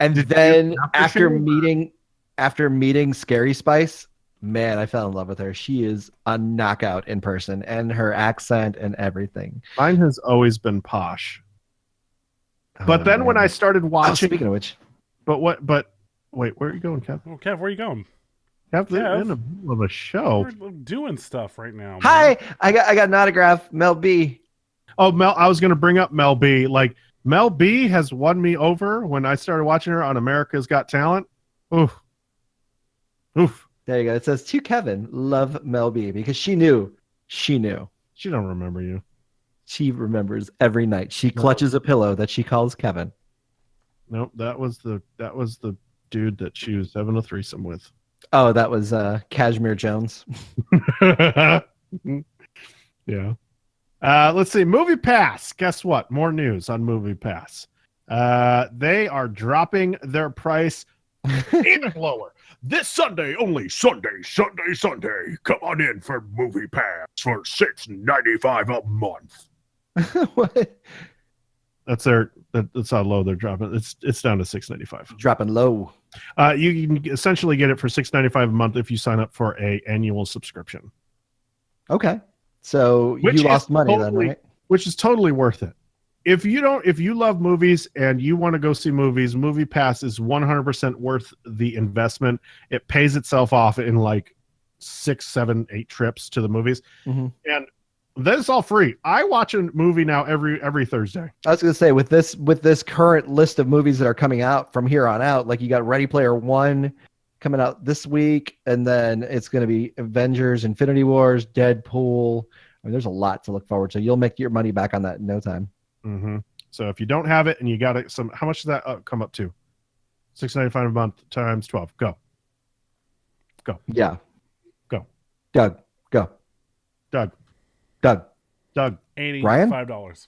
and Did you then aftershave? after meeting Scary Spice, man, I fell in love with her. She is a knockout in person, and her accent and everything. Mine has always been Posh. But Oh, then when man. I started Oh, watching, speaking of which, but wait, where are you going, Kev? Oh, Kev, where you going? Kev, they're Kev? in the middle of a show. We're doing stuff right now. man. hi, I got an autograph, Mel B. Oh, Mel, I was going to bring up Mel B. Like, Mel B has won me over when I started watching her on America's Got Talent. Oof. Oof. There you go. It says to Kevin, love Mel B, because she knew. She don't remember you. She remembers every night. She clutches a pillow that she calls Kevin. Nope, that was the dude that she was having a threesome with. Oh, that was Cashmere Jones. Yeah. Let's see. Movie Pass. Guess what? More news on Movie Pass. They are dropping their price even lower. This Sunday, only Sunday. Come on in for Movie Pass for $6.95 a month. What? That's how low they're dropping. It's down to $6.95. Dropping low. You can essentially get it for $6.95 a month if you sign up for a annual subscription. Okay. So Which you lost is money then, totally- right? Which is totally worth it. If you love movies and you want to go see movies, Movie Pass is 100% worth the investment. It pays itself off in like 6, 7, 8 trips to the movies. Mm-hmm. And that is all free. I watch a movie now every Thursday. I was gonna say with this current list of movies that are coming out from here on out, like you got Ready Player One coming out this week, and then it's gonna be Avengers, Infinity Wars, Deadpool. I mean, there's a lot to look forward to. You'll make your money back on that in no time. Mm-hmm. So if you don't have it and you got it, how much does that come up to? $6.95 a month times 12. Go. Yeah. Go. Doug. Go. Doug. Doug. $85.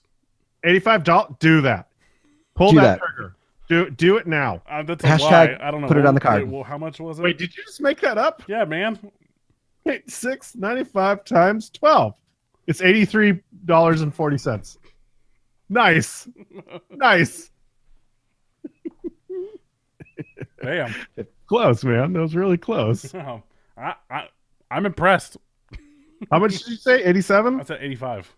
$85. Do that. Pull Do that that. trigger. Do it now. That's a Hashtag lie. I don't know. put it on the card. Wait, well, how much was it? Wait, did you just make that up? Yeah, man. Wait, $6.95 times 12. It's $83.40. Nice. Nice. Damn. Close, man. That was really close. Oh, I'm impressed. How much did you say? 87? I said 85.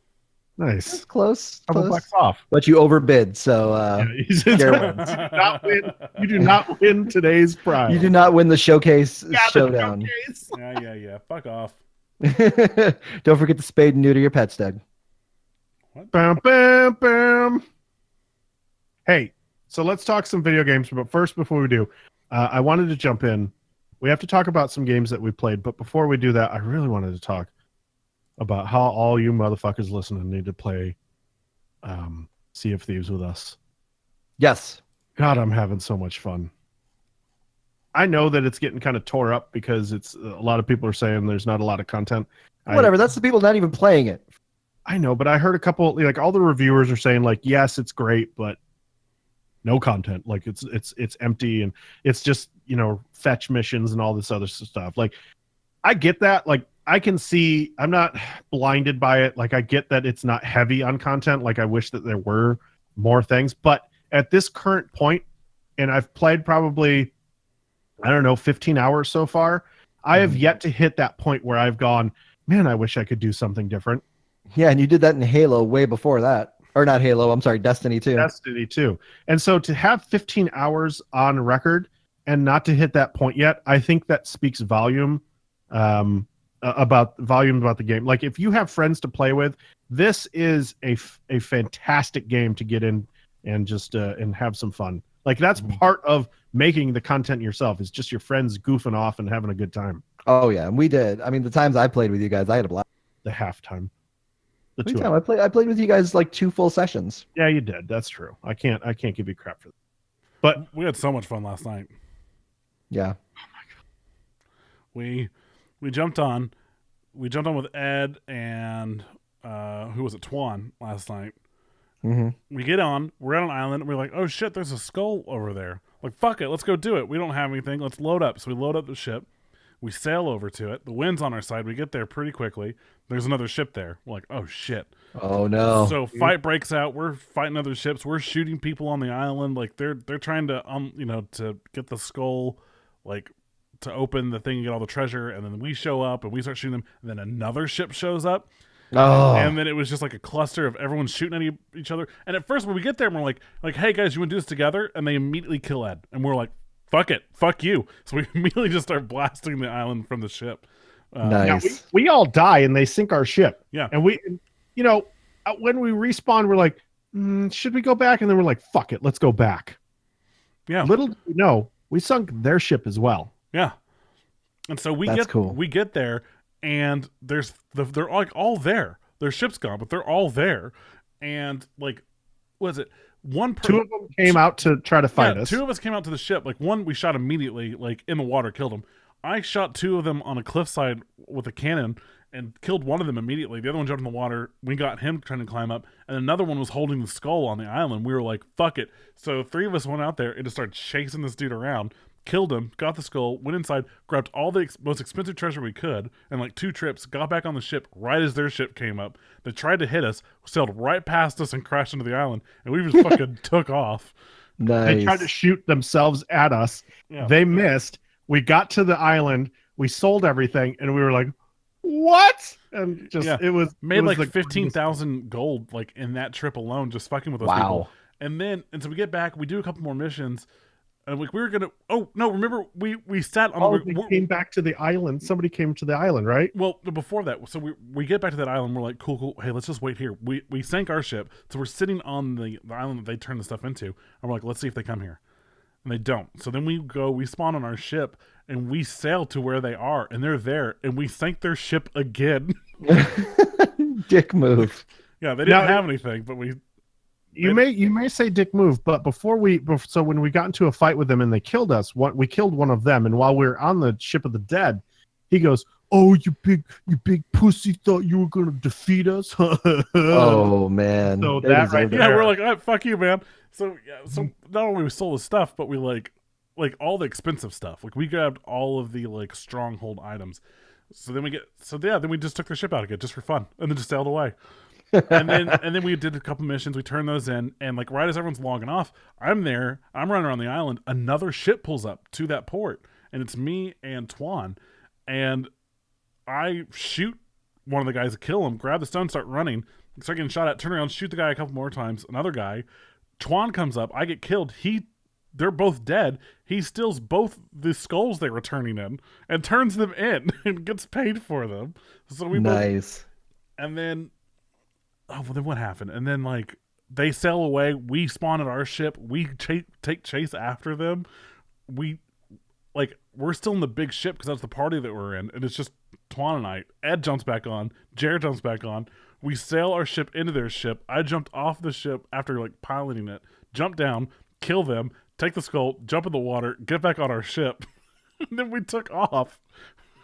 Nice. That's close. Couple Close. bucks off. But you overbid, so Scare wins. You do not win today's prize. You do not win the showcase Got the showdown. showcase. Yeah. Fuck off. Don't forget to spade and neuter your pets, Doug. Bam, bam, bam. Hey, so let's talk some video games. But first, before we do, I wanted to jump in. We have to talk about some games that we played. But before we do that, I really wanted to talk about how all you motherfuckers listening need to play Sea of Thieves with us. Yes. God, I'm having so much fun. I know that it's getting kind of tore up because it's a lot of people are saying there's not a lot of content. Whatever. That's the people not even playing it. I know, but I heard a couple, like all the reviewers are saying like, yes, it's great, but no content. Like it's empty and it's just, fetch missions and all this other stuff. Like I get that. Like I can see, I'm not blinded by it. Like I get that it's not heavy on content. Like I wish that there were more things, but at this current point, and I've played probably, 15 hours so far. I have yet to hit that point where I've gone, man, I wish I could do something different. Yeah, and you did that in Halo way before that. Or not Halo, I'm sorry, Destiny 2. Destiny 2. And so to have 15 hours on record and not to hit that point yet, I think that speaks volume about the game. Like if you have friends to play with, this is a fantastic game to get in and just and have some fun. Like that's part of making the content yourself. It's just your friends goofing off and having a good time. Oh yeah, and we did. I mean, the times I played with you guys, I had a blast. The halftime. The Every 2 time I played with you guys like 2 full sessions. Yeah, you did. That's true. I can't give you crap for that. But We had so much fun last night. Yeah. We jumped on with Ed and who was it, Twan, last night. Mm-hmm. We get on, we're on an island, and we're like, oh shit, there's a skull over there. Like, fuck it, let's go do it. We don't have anything, let's load up. So we load up the ship, we sail over to it, the wind's on our side, we get there pretty quickly. There's another ship there. We're like, oh shit. Oh no. So fight breaks out, we're fighting other ships, we're shooting people on the island, like they're trying to to get the skull, like to open the thing and get all the treasure, and then we show up and we start shooting them, and then another ship shows up. Oh. And then it was just like a cluster of everyone shooting at each other. And at first when we get there, we're like, hey guys, you want to do this together? And they immediately kill Ed. And we're like, fuck it, fuck you. So we immediately just start blasting the island from the ship. Nice. yeah, we all die and they sink our ship. Yeah. And we, when we respawn, we're like, should we go back? And then we're like, fuck it, let's go back. Yeah. Little did we know, we sunk their ship as well. Yeah. And so we That's cool. we get there, and they're like all there. Their ship's gone, but they're all there. And like, what is it? Two of them came out to try to fight us. Two of us came out to the ship. Like one, we shot immediately, like in the water, killed him. I shot two of them on a cliffside with a cannon and killed one of them immediately. The other one jumped in the water. We got him trying to climb up, and another one was holding the skull on the island. We were like, "Fuck it!" So three of us went out there and just started chasing this dude around. Killed him, got the skull, went inside, grabbed all the most expensive treasure we could, and like 2 trips, got back on the ship right as their ship came up. They tried to hit us, sailed right past us, and crashed into the island, and we just fucking took off. Nice. They tried to shoot themselves at us. Yeah. They missed. We got to the island. We sold everything, and we were like, "What?" And just Yeah. it was Made it was like the 15,000 gold like in that trip alone, just fucking with those Wow. people. And so we get back, we do a couple more missions, and like we were gonna. Oh no! Remember we sat on. Oh, they came back to the island. Somebody came to the island, right? Well, before that, so we get back to that island. We're like, cool. Hey, let's just wait here. We sank our ship, so we're sitting on the island that they turned the stuff into, and we're like, let's see if they come here, and they don't. So then we spawn on our ship, and we sail to where they are, and they're there, and we sank their ship again. Dick move. Yeah, they didn't Now- have anything, but we. You may say dick move, but so when we got into a fight with them and they killed us, we killed one of them, and while we were on the ship of the dead, he goes, "Oh, you big pussy, thought you were gonna defeat us?" Oh man. So They that deserve right it. there- Yeah, we're like, oh, fuck you, man. So not only we sold the stuff, but we like all the expensive stuff. Like we grabbed all of the like stronghold items. So then we just took their ship out again just for fun, and then just sailed away. and then we did a couple missions. We turned those in, and like right as everyone's logging off, I'm running around the island. Another ship pulls up to that port, and it's me and Twan, and I shoot one of the guys to kill him. Grab the stone, start running, start getting shot at. Turn around, shoot the guy a couple more times. Another guy, Twan comes up. I get killed. They're both dead. He steals both the skulls they were turning in and turns them in and gets paid for them. So we both, Nice. and then. Oh, well, then what happened? And then, like, they sail away. We spawn at our ship. We take chase after them. We're still in the big ship because that's the party that we're in. And it's just Twan and I. Ed jumps back on. Jared jumps back on. We sail our ship into their ship. I jumped off the ship after, like, piloting it. Jump down, kill them, take the skull, jump in the water, get back on our ship. And then we took off.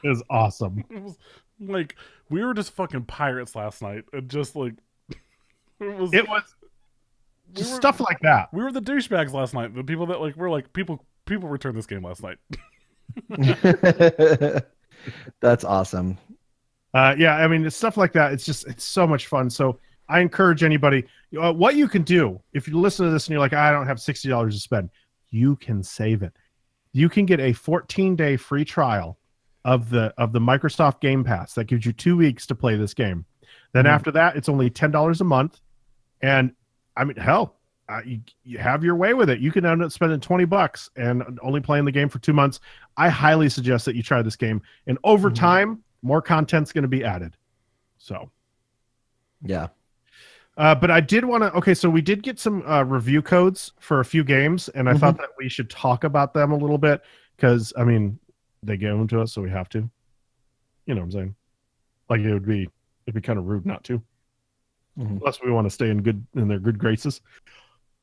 It was awesome. It was, like, we were just fucking pirates last night. And just, like... It was just were- stuff like that. We were the douchebags last night. The people that like were like people returned this game last night. That's awesome. Yeah, I mean, it's stuff like that. It's so much fun. So I encourage anybody. What you can do if you listen to this and you're like, I don't have $60 to spend, you can save it. You can get a 14-day free trial of the Microsoft Game Pass that gives you 2 weeks to play this game. Then after that, it's only $10 a month, and I mean, hell, you have your way with it. You can end up spending $20 and only playing the game for 2 months. I highly suggest that you try this game, and over time, more content's going to be added. So, Yeah. but I did want to. Okay, so we did get some review codes for a few games, and I thought that we should talk about them a little bit because I mean, they gave them to us, so we have to. You know what I'm saying? Like it'd be kind of rude not to, unless we want to stay in their good graces.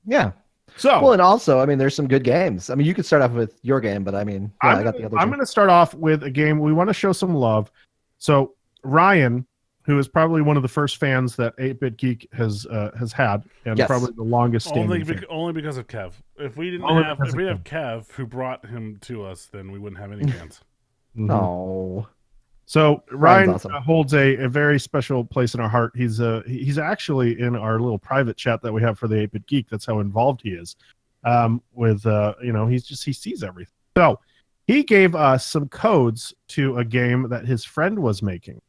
Yeah. So, Well, and also, I mean, there's some good games. I mean, you could start off with your game, but I mean, yeah, I got the other I'm two. going to start off with a game we want to show some love. So Ryan, who is probably one of the first fans that 8-Bit Geek has had, and Yes. probably the longest standing. Only because of Kev. If we didn't Only have because if we of have Kev who brought him to us, then we wouldn't have any fans. Mhm. No. So Ryan Ryan's awesome. holds a very special place in our heart. He's actually in our little private chat that we have for the 8-Bit Geek. That's how involved he is. He sees everything. So he gave us some codes to a game that his friend was making,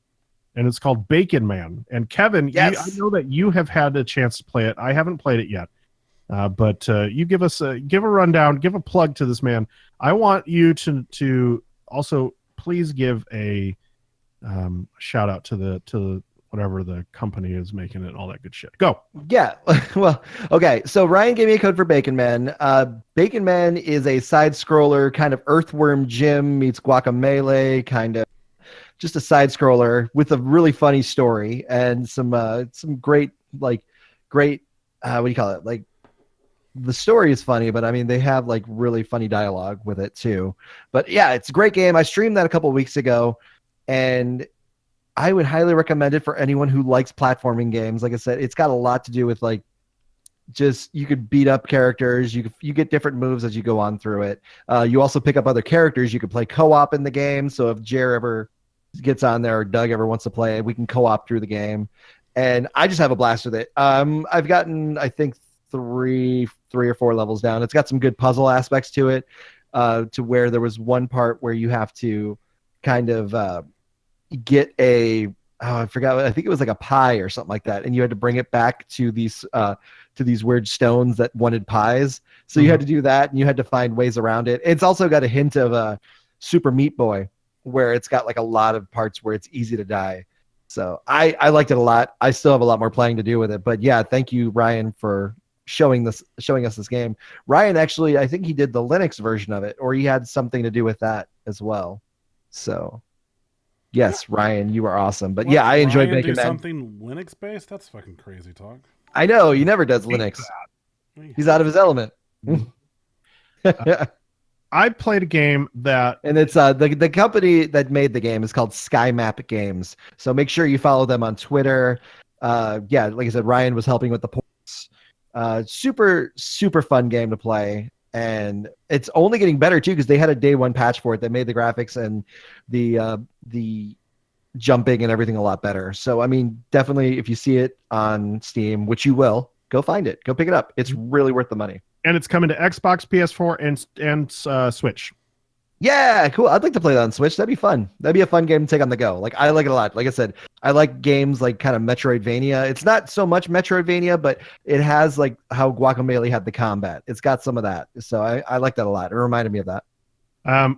and it's called Bacon Man. And Kevin, Yes. I know that you have had a chance to play it. I haven't played it yet. But you give a rundown, give a plug to this man. I want you to also please give a shout out to the whatever the company is making it and all that good shit. Go. Yeah. Well, okay. So Ryan gave me a code for Bacon Man. Bacon Man is a side scroller, kind of Earthworm Jim meets Guacamelee, kind of just a side scroller with a really funny story and some great what do you call it? Like the story is funny, but I mean, they have like really funny dialogue with it too. But yeah, it's a great game. I streamed that a couple weeks ago, and I would highly recommend it for anyone who likes platforming games. Like I said, it's got a lot to do with like just you could beat up characters. You get different moves as you go on through it. You also pick up other characters. You can play co-op in the game. So if Jer ever gets on there or Doug ever wants to play, we can co-op through the game. And I just have a blast with it. I've gotten, I think, three or four levels down. It's got some good puzzle aspects to it, to where there was one part where you have to kind of get I forgot. I think it was like a pie or something like that, and you had to bring it back to these weird stones that wanted pies. So you had to do that, and you had to find ways around it. It's also got a hint of Super Meat Boy, where it's got like a lot of parts where it's easy to die. So I liked it a lot. I still have a lot more playing to do with it, but yeah, thank you, Ryan, for showing us this game. Ryan actually, I think he did the Linux version of it, or he had something to do with that as well. So. Yes, Ryan, you are awesome. But yeah, I enjoyed Ryan making do that. something Linux based. That's fucking crazy talk. I know he never does Linux. He's out of his element. I played a game that, And it's the company that made the game is called SkyMap Games. So make sure you follow them on Twitter. Yeah, like I said, Ryan was helping with the ports. Super fun game to play. And it's only getting better too, because they had a day one patch for it that made the graphics and the jumping and everything a lot better. So I mean, definitely if you see it on Steam, which you will, go find it, go pick it up. It's really worth the money. and it's coming to Xbox, PS4, and Switch. Yeah, cool. I'd like to play that on Switch. That'd be fun. That'd be a fun game to take on the go. Like I like it a lot. Like I said, I like games like kind of Metroidvania. It's not so much Metroidvania, but it has like how Guacamelee had the combat. It's got some of that. So I like that a lot. It reminded me of that.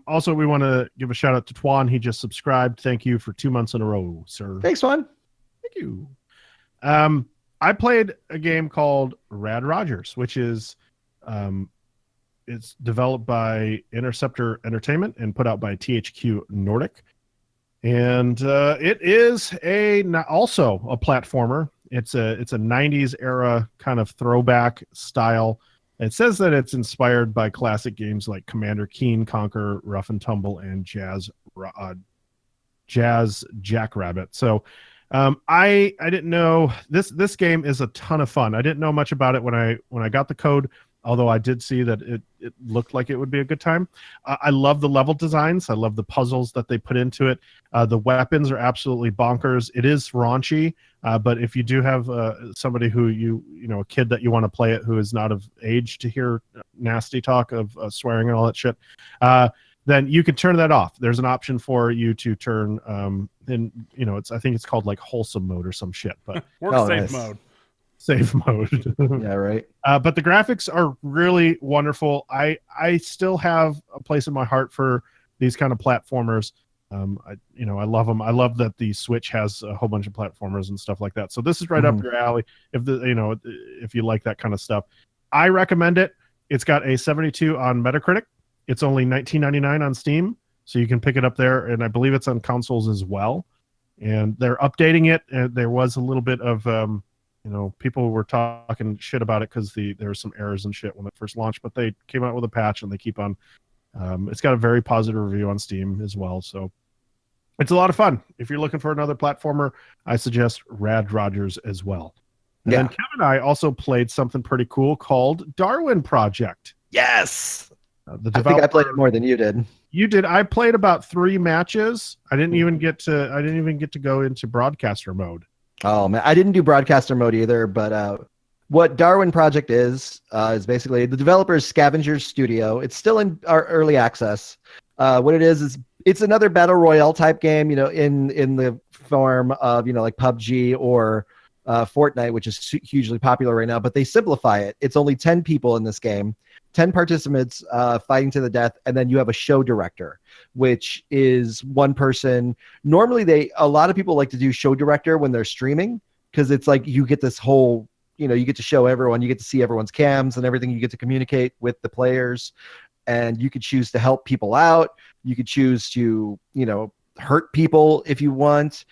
Also, we want to give a shout out to Twan. He just subscribed. Thank you for 2 months in a row, sir. Thanks, Juan. Thank you. I played a game called Rad Rogers, which is it's developed by Interceptor Entertainment and put out by THQ Nordic. And it is also a platformer. It's a 90s era kind of throwback style. It says that it's inspired by classic games like Commander Keen, Conquer, Rough and Tumble, and Jazz Jackrabbit. So I didn't know this game is a ton of fun. I didn't know much about it when I got the code, although I did see that it looked like it would be a good time. I love the level designs. I love the puzzles that they put into it. The weapons are absolutely bonkers. It is raunchy, but if you do have somebody who a kid that you want to play it who is not of age to hear nasty talk of swearing and all that shit, then you can turn that off. There's an option for you to turn, I think it's called like wholesome mode or some shit, but Work nice. safe mode. safe mode. Yeah, right. But the graphics are really wonderful. I still have a place in my heart for these kind of platformers. I love them. I love that the Switch has a whole bunch of platformers and stuff like that. So this is right up your alley. If you like that kind of stuff, I recommend it. It's got a 72 on Metacritic. It's only $19.99 on Steam, so you can pick it up there, and I believe it's on consoles as well. And they're updating it. And there was a little bit of people were talking shit about it because there were some errors and shit when it first launched, but they came out with a patch and they keep on. It's got a very positive review on Steam as well, so it's a lot of fun. If you're looking for another platformer, I suggest Rad Rogers as well. And then Kevin and I also played something pretty cool called Darwin Project. Yes. I think I played it more than you did. You did. I played about 3 matches. I didn't even get to go into broadcaster mode. Oh man, I didn't do broadcaster mode either. But what Darwin Project is basically the developer's Scavenger Studio. It's still in our early access. What it is it's another battle royale type game. In the form of like PUBG or Fortnite, which is hugely popular right now. But they simplify it. It's only 10 people in this game. 10 participants fighting to the death, and then you have a show director, which is one person. Normally, a lot of people like to do show director when they're streaming because it's like you get this whole, you get to show everyone, you get to see everyone's cams and everything. You get to communicate with the players, and you could choose to help people out. You could choose to, hurt people if you want,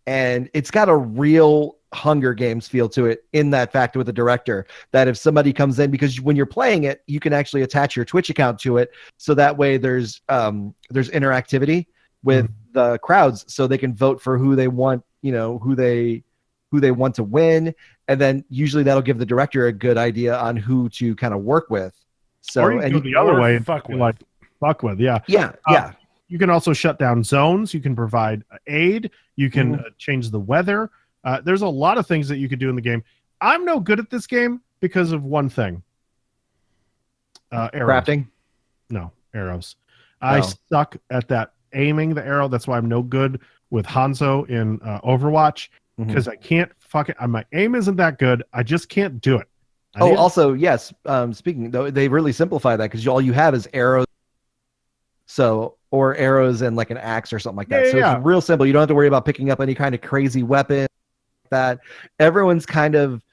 and it's got a real Hunger Games feel to it in that fact with the director, that if somebody comes in, because when you're playing it, you can actually attach your Twitch account to it. So that way there's interactivity with the crowds, so they can vote for who they want, who they want to win. And then usually that'll give the director a good idea on who to kind of work with. So, or you can go the other way and fuck with. like fuck with, yeah. yeah. You can also shut down zones. You can provide aid. You can change the weather. There's a lot of things that you could do in the game. I'm no good at this game because of one thing. Arrows. Crafting. No, arrows. I suck at that aiming the arrow. That's why I'm no good with Hanzo in Overwatch, because I can't my aim isn't that good. I just can't do it. Also, yes. Speaking though, they really simplify that because all you have is arrows. So, or arrows and like an axe or something like that. Yeah, it's real simple. You don't have to worry about picking up any kind of crazy weapon. That everyone's kind of,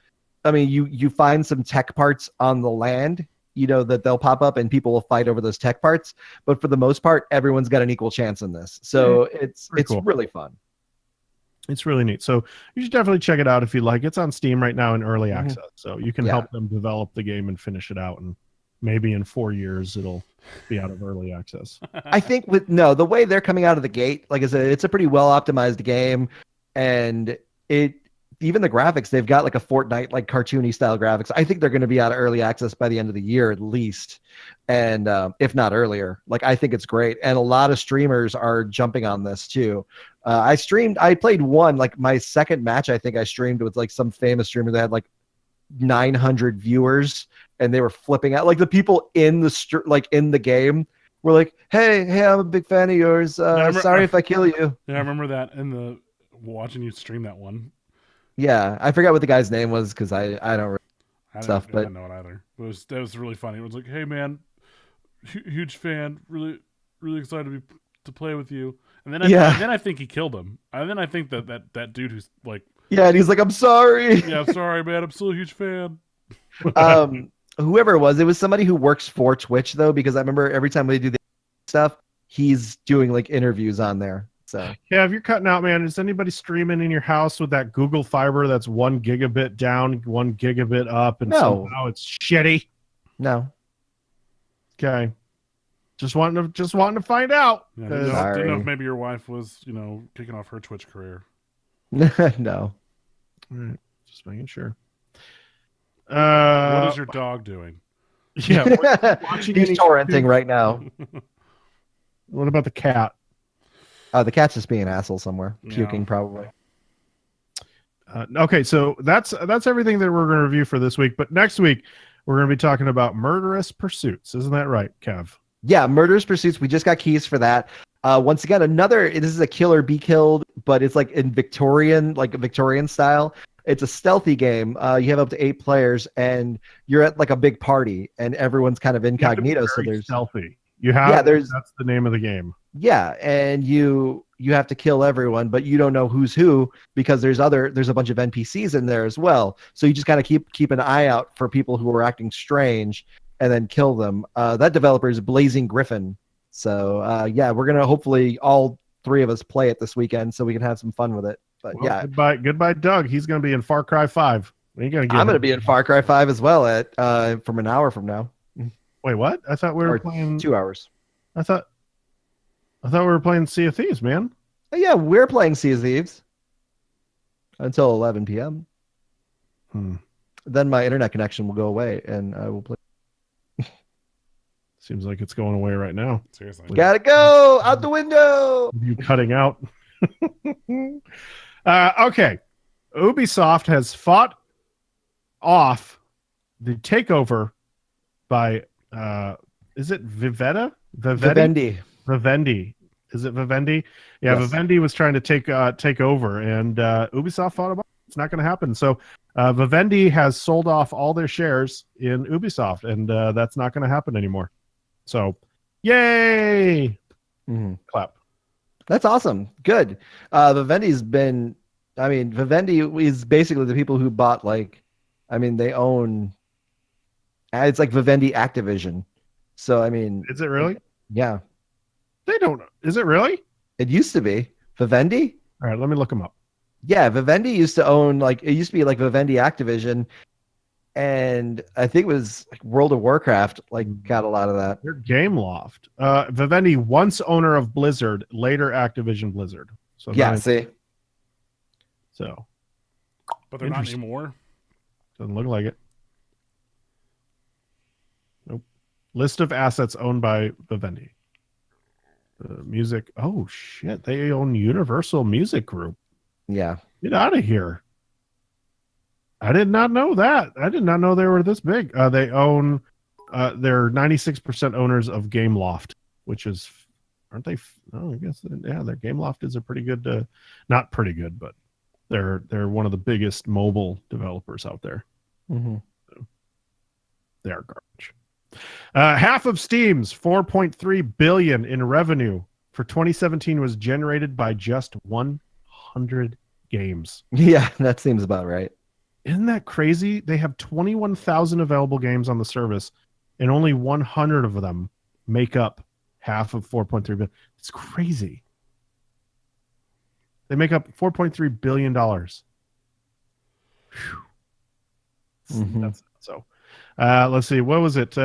I mean, you find some tech parts on the land, that they'll pop up and people will fight over those tech parts. But for the most part, everyone's got an equal chance in this. So it's cool. really fun. It's really neat. So you should definitely check it out if you like. It's on Steam right now in early access. So you can help them develop the game and finish it out. And maybe in 4 years, it'll be out of early access. I think the way they're coming out of the gate, like I said, it's a pretty well optimized game. And even the graphics, they've got like a Fortnite, like cartoony style graphics. I think they're going to be out of early access by the end of the year at least. And if not earlier, like, I think it's great. And a lot of streamers are jumping on this too. I played one, like my second match, I think I streamed with like some famous streamer that had like 900 viewers, and they were flipping out. Like the people in the game were like, hey, I'm a big fan of yours. Sorry if I kill you. Yeah, I remember that in the watching you stream that one. Yeah, I forgot what the guy's name was because I don't really I but don't know it either. That was really funny. It was like, hey man, huge fan, really excited to play with you. And then I think he killed him. And then I think that dude who's like, yeah, and he's like, I'm sorry. Yeah, I'm sorry, man. I'm still a huge fan. Whoever it was somebody who works for Twitch though, because I remember every time we do the stuff, he's doing like interviews on there. So yeah, if you're cutting out, man, is anybody streaming in your house with that Google Fiber that's 1 gigabit down, 1 gigabit up, and somehow it's shitty? No. Okay. Just wanting to find out. Yeah, didn't know if maybe your wife was, kicking off her Twitch career. No. All right. Just making sure. What is your dog doing? Yeah. Watching he's torrenting right now. What about the cat? The cat's just being an asshole somewhere, puking probably. Okay, so that's everything that we're going to review for this week. But next week, we're going to be talking about Murderous Pursuits. Isn't that right, Kev? Yeah, Murderous Pursuits. We just got keys for that. Once again, this is a kill or be killed, but it's like in Victorian style. It's a stealthy game. You have up to 8 players, and you're at like a big party, and everyone's kind of incognito. So there's stealthy. That's the name of the game. Yeah, and you have to kill everyone, but you don't know who's who because there's a bunch of NPCs in there as well. So you just kind of keep an eye out for people who are acting strange and then kill them. That developer is Blazing Griffin. So we're gonna hopefully all 3 of us play it this weekend so we can have some fun with it. But goodbye, Doug. He's gonna be in Far Cry 5. I'm gonna be in Far Cry 5 as well from an hour from now. Wait, what? I thought we were playing 2 hours. I thought we were playing Sea of Thieves, man. Yeah, we're playing Sea of Thieves until 11 p.m. Then my internet connection will go away, and I will play. Seems like it's going away right now. Seriously. Gotta go out the window. You cutting out. Okay. Ubisoft has fought off the takeover by is it Vivendi? Vivendi. Is it Vivendi? Yeah, yes. Vivendi was trying to take over, and Ubisoft fought about it. It's not going to happen. So Vivendi has sold off all their shares in Ubisoft, and that's not going to happen anymore. So, yay! Clap. That's awesome. Good. Vivendi is basically the people who bought they own. It's like Vivendi Activision. So is it really? Yeah. They don't. Is it really? It used to be Vivendi. All right, let me look them up. Yeah, Vivendi used to own it used to be like Vivendi Activision, and I think it was like World of Warcraft got a lot of that. They're Gameloft. Vivendi, once owner of Blizzard, later Activision Blizzard. So Yeah, not- see, so But they're not Interesting. anymore. doesn't look like it. Nope. List of assets owned by Vivendi. Music. Oh shit! They own Universal Music Group. yeah, Get out of here. I did not know that. I did not know they were this big. They own, they're 96% owners of Gameloft, which is, aren't they? Oh, I guess, yeah, their Gameloft is a pretty good, not pretty good, but they're one of the biggest mobile developers out there. hmm They are garbage. Half of Steam's 4.3 billion in revenue for 2017 was generated by just 100 games. yeah, that seems about right. Isn't that crazy? They have 21,000 available games on the service, and only 100 of them make up half of 4.3 billion. It's crazy. They make up $4.3 billion. Mhm. That's so. Let's see. What was it?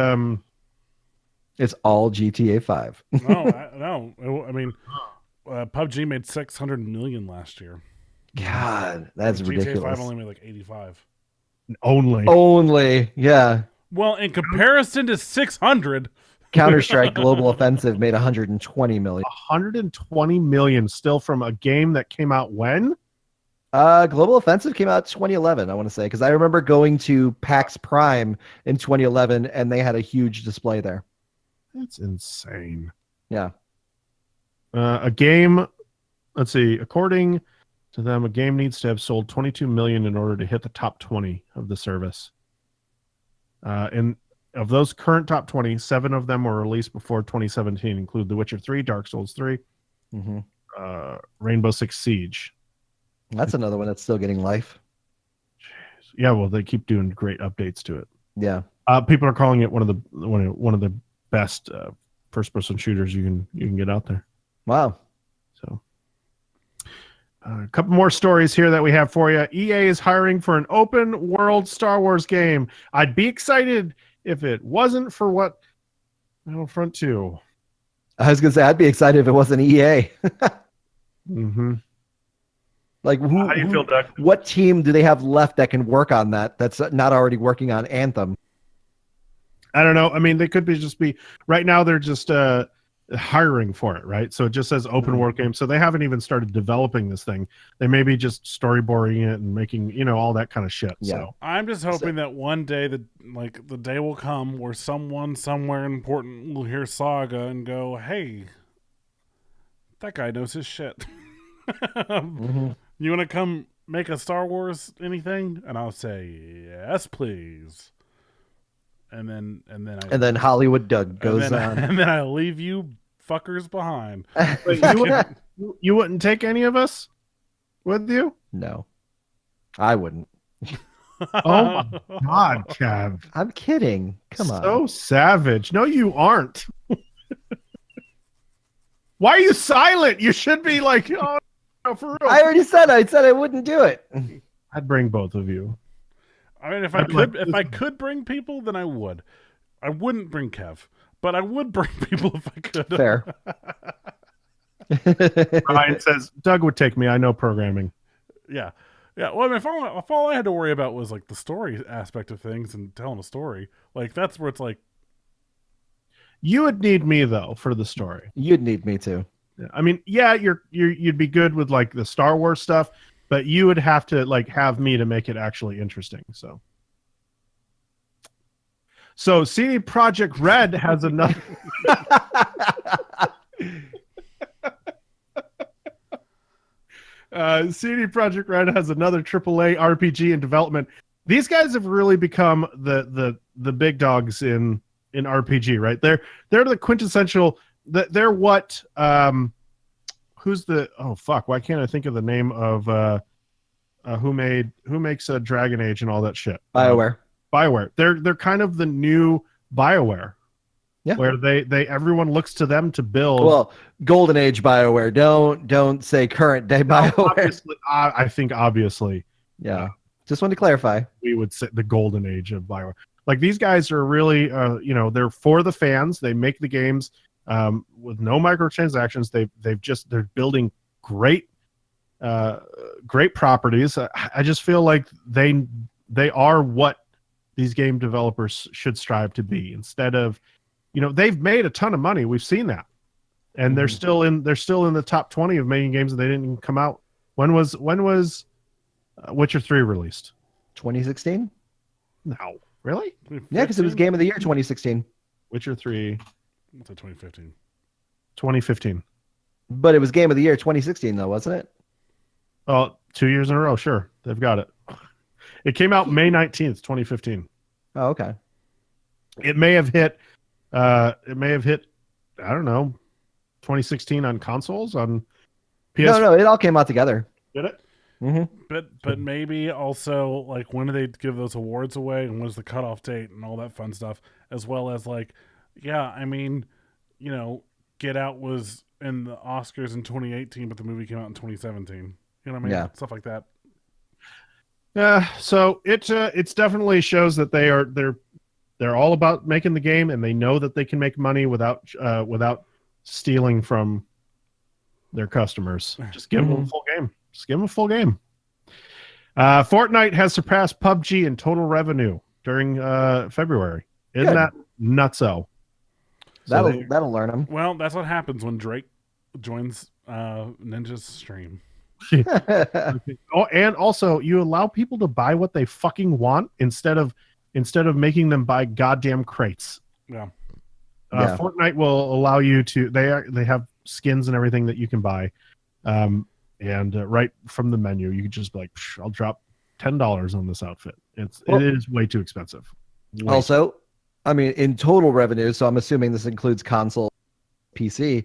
It's all GTA 5. No. I mean, PUBG made 600 million last year. God, that's GTA ridiculous. 5 only made like 85. Only. Only, yeah. Well, in comparison to 600, Counter-Strike Global Offensive made 120 million. 120 million still from a game that came out when? Global Offensive came out 2011, I want to say, because I remember going to PAX Prime in 2011, and they had a huge display there. That's insane. Yeah. A game, let's see, according to them, a game needs to have sold 22 million in order to hit the top 20 of the service. And of those current top 20, 7 of them were released before 2017, include The Witcher 3, Dark Souls 3, hmm Rainbow Six Siege. That's another one that's still getting life. Yeah, well, they keep doing great updates to it. Yeah. People are calling it one of the best first-person shooters you can get out there. Wow. So, a couple more stories here that we have for you. EA is hiring for an open world Star Wars game. I'd be excited if it wasn't for what Battlefront 2. I was gonna say I'd be excited if it wasn't EA. Mm-hmm. Like How do you feel, Doug? what team do they have left that can work on that's not already working on Anthem? I don't know. I mean, they could just be right now. They're just hiring for it, right? So it just says open world game. So they haven't even started developing this thing. They may be just storyboarding it and making all that kind of shit. Yeah. So I'm just hoping that one day the day will come where someone somewhere important will hear Saga and go, "Hey, that guy knows his shit. You want to come make a Star Wars anything?" And I'll say, "Yes, please." And then Hollywood Doug goes on. and then I leave you fuckers behind. Wait, you wouldn't take any of us with you? No, I wouldn't. Oh my God, Kev. I'm kidding. Come on. So savage. No, you aren't. Why are you silent? You should be like, oh, no, for real. I already said I wouldn't do it. I'd bring both of you. I mean, if I'd be like, if I could bring people, then I would. I wouldn't bring Kev, but I would bring people if I could. Fair. Ryan says, Doug would take me. I know programming. Yeah. Well, I mean, if all I had to worry about was like the story aspect of things and telling a story, like that's where it's like, You would need me, though, for the story. You'd need me too. I mean, yeah, you'd be good with like the Star Wars stuff, but you would have to like have me to make it actually interesting. So CD Projekt Red has another. CD Projekt Red has another AAA RPG in development. These guys have really become the big dogs in RPG, right? They're the quintessential. They're what? Who's the? Oh fuck! Why can't I think of the name of who makes Dragon Age and all that shit? BioWare. BioWare. They're kind of the new BioWare. Yeah. where they everyone looks to them to build. Well, Golden Age BioWare. Don't say current day BioWare. Obviously, I think obviously Yeah. Just wanted to clarify. we would say the golden age of BioWare. Like these guys are really, they're for the fans. They make the games with no microtransactions. They're building great properties. I just feel like they are what these game developers should strive to be. Instead of, they've made a ton of money. We've seen that, and they're still in the top 20 of making games that they didn't even come out. When was Witcher 3 released? 2016? No, really? Yeah, because it was Game of the Year 2016. Witcher 3, What's that? 2015. 2015. But it was Game of the Year 2016, though, wasn't it? Oh, 2 years in a row. Sure, they've got it. It came out May 19th, 2015. Oh, okay. It may have hit. I don't know, 2016 on consoles on PS. No, it all came out together. Did it? Mm-hmm. But maybe also like when do they give those awards away and when's the cutoff date and all that fun stuff, as well as like, yeah, I mean, Get Out was in the Oscars in 2018, but the movie came out in 2017. You know what I mean? Yeah. Stuff like that. Yeah. So it's definitely shows that they're all about making the game, and they know that they can make money without stealing from their customers. Just give them a full game. Just give them a full game. Fortnite has surpassed PUBG in total revenue during February. Isn't Good. that nutso? That'll learn them. Well, that's what happens when Drake joins Ninja's stream. Oh, and also you allow people to buy what they fucking want instead of making them buy goddamn crates. Yeah. Yeah. Fortnite will allow you to. They have skins and everything that you can buy, and right from the menu, you can just be like, I'll drop $10 on this outfit. It is way too expensive. Also, I mean, in total revenue, so I'm assuming this includes console, PC.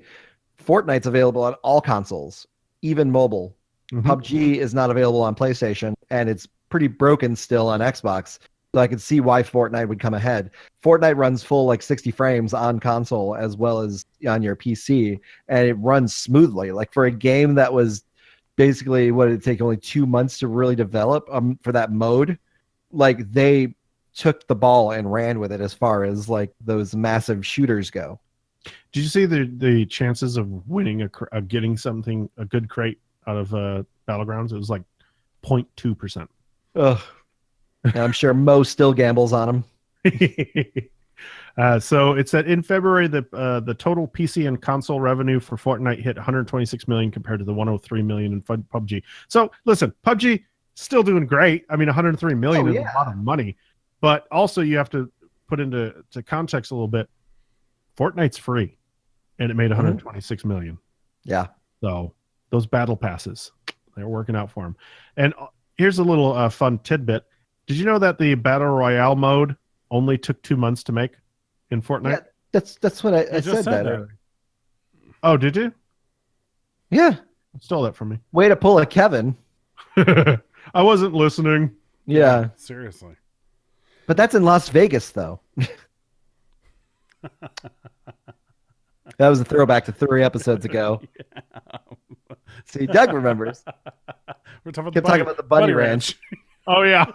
Fortnite's available on all consoles, even mobile. PUBG is not available on PlayStation, and it's pretty broken still on Xbox. So I could see why Fortnite would come ahead. Fortnite runs full like 60 frames on console as well as on your PC, and it runs smoothly. Like for a game that was basically what did it take only 2 months to really develop for that mode, like they took the ball and ran with it as far as like those massive shooters go. Did you see the chances of winning getting something, a good crate out of Battlegrounds? It was like 0.2%. Ugh. And I'm sure Mo still gambles on them. So it said in February the total PC and console revenue for Fortnite hit 126 million compared to the 103 million in PUBG. So listen, PUBG still doing great. I mean, 103 million is a lot of money, but also you have to put into context a little bit. Fortnite's free, and it made 126 million. Yeah. So those battle passes, they're working out for them. And here's a little fun tidbit. Did you know that the Battle Royale mode only took 2 months to make in Fortnite? Yeah, that's what I just said that earlier. Oh, did you? Yeah. Stole that from me. Way to pull a Kevin. I wasn't listening. Yeah. Seriously. But that's in Las Vegas, though. That was a throwback to 3 episodes ago. Yeah. See, Doug remembers. We're talking Kept the Bunny Ranch. Oh yeah.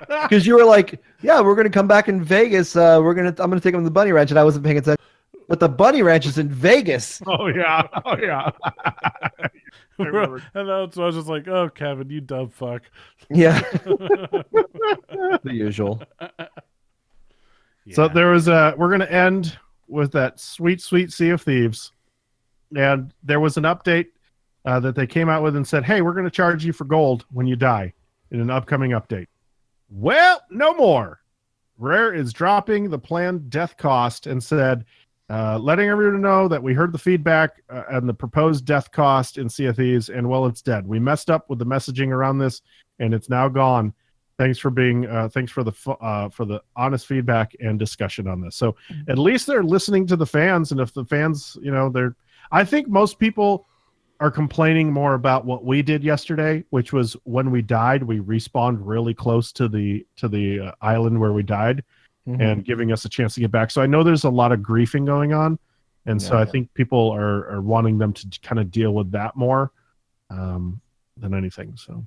Because you were like, yeah, we're going to come back in Vegas. I'm going to take him to the Bunny Ranch, and I wasn't paying attention. But the Bunny Ranch is in Vegas. Oh yeah. Oh yeah. And that's why I was just like, oh, Kevin, you dumb fuck. Yeah. The usual. So there was we're going to end with that sweet Sea of Thieves. And there was an update that they came out with and said, hey, we're going to charge you for gold when you die in an upcoming update. Well, no more. Rare is dropping the planned death cost and said, letting everyone know that we heard the feedback and the proposed death cost in Sea of Thieves, and well, it's dead. We messed up with the messaging around this, and it's now gone. Thanks for the honest feedback and discussion on this. So at least they're listening to the fans, and if the fans, I think most people are complaining more about what we did yesterday, which was when we died, we respawned really close to the island where we died. and giving us a chance to get back. So I know there's a lot of griefing going on, and so I think people are wanting them to kind of deal with that more than anything. So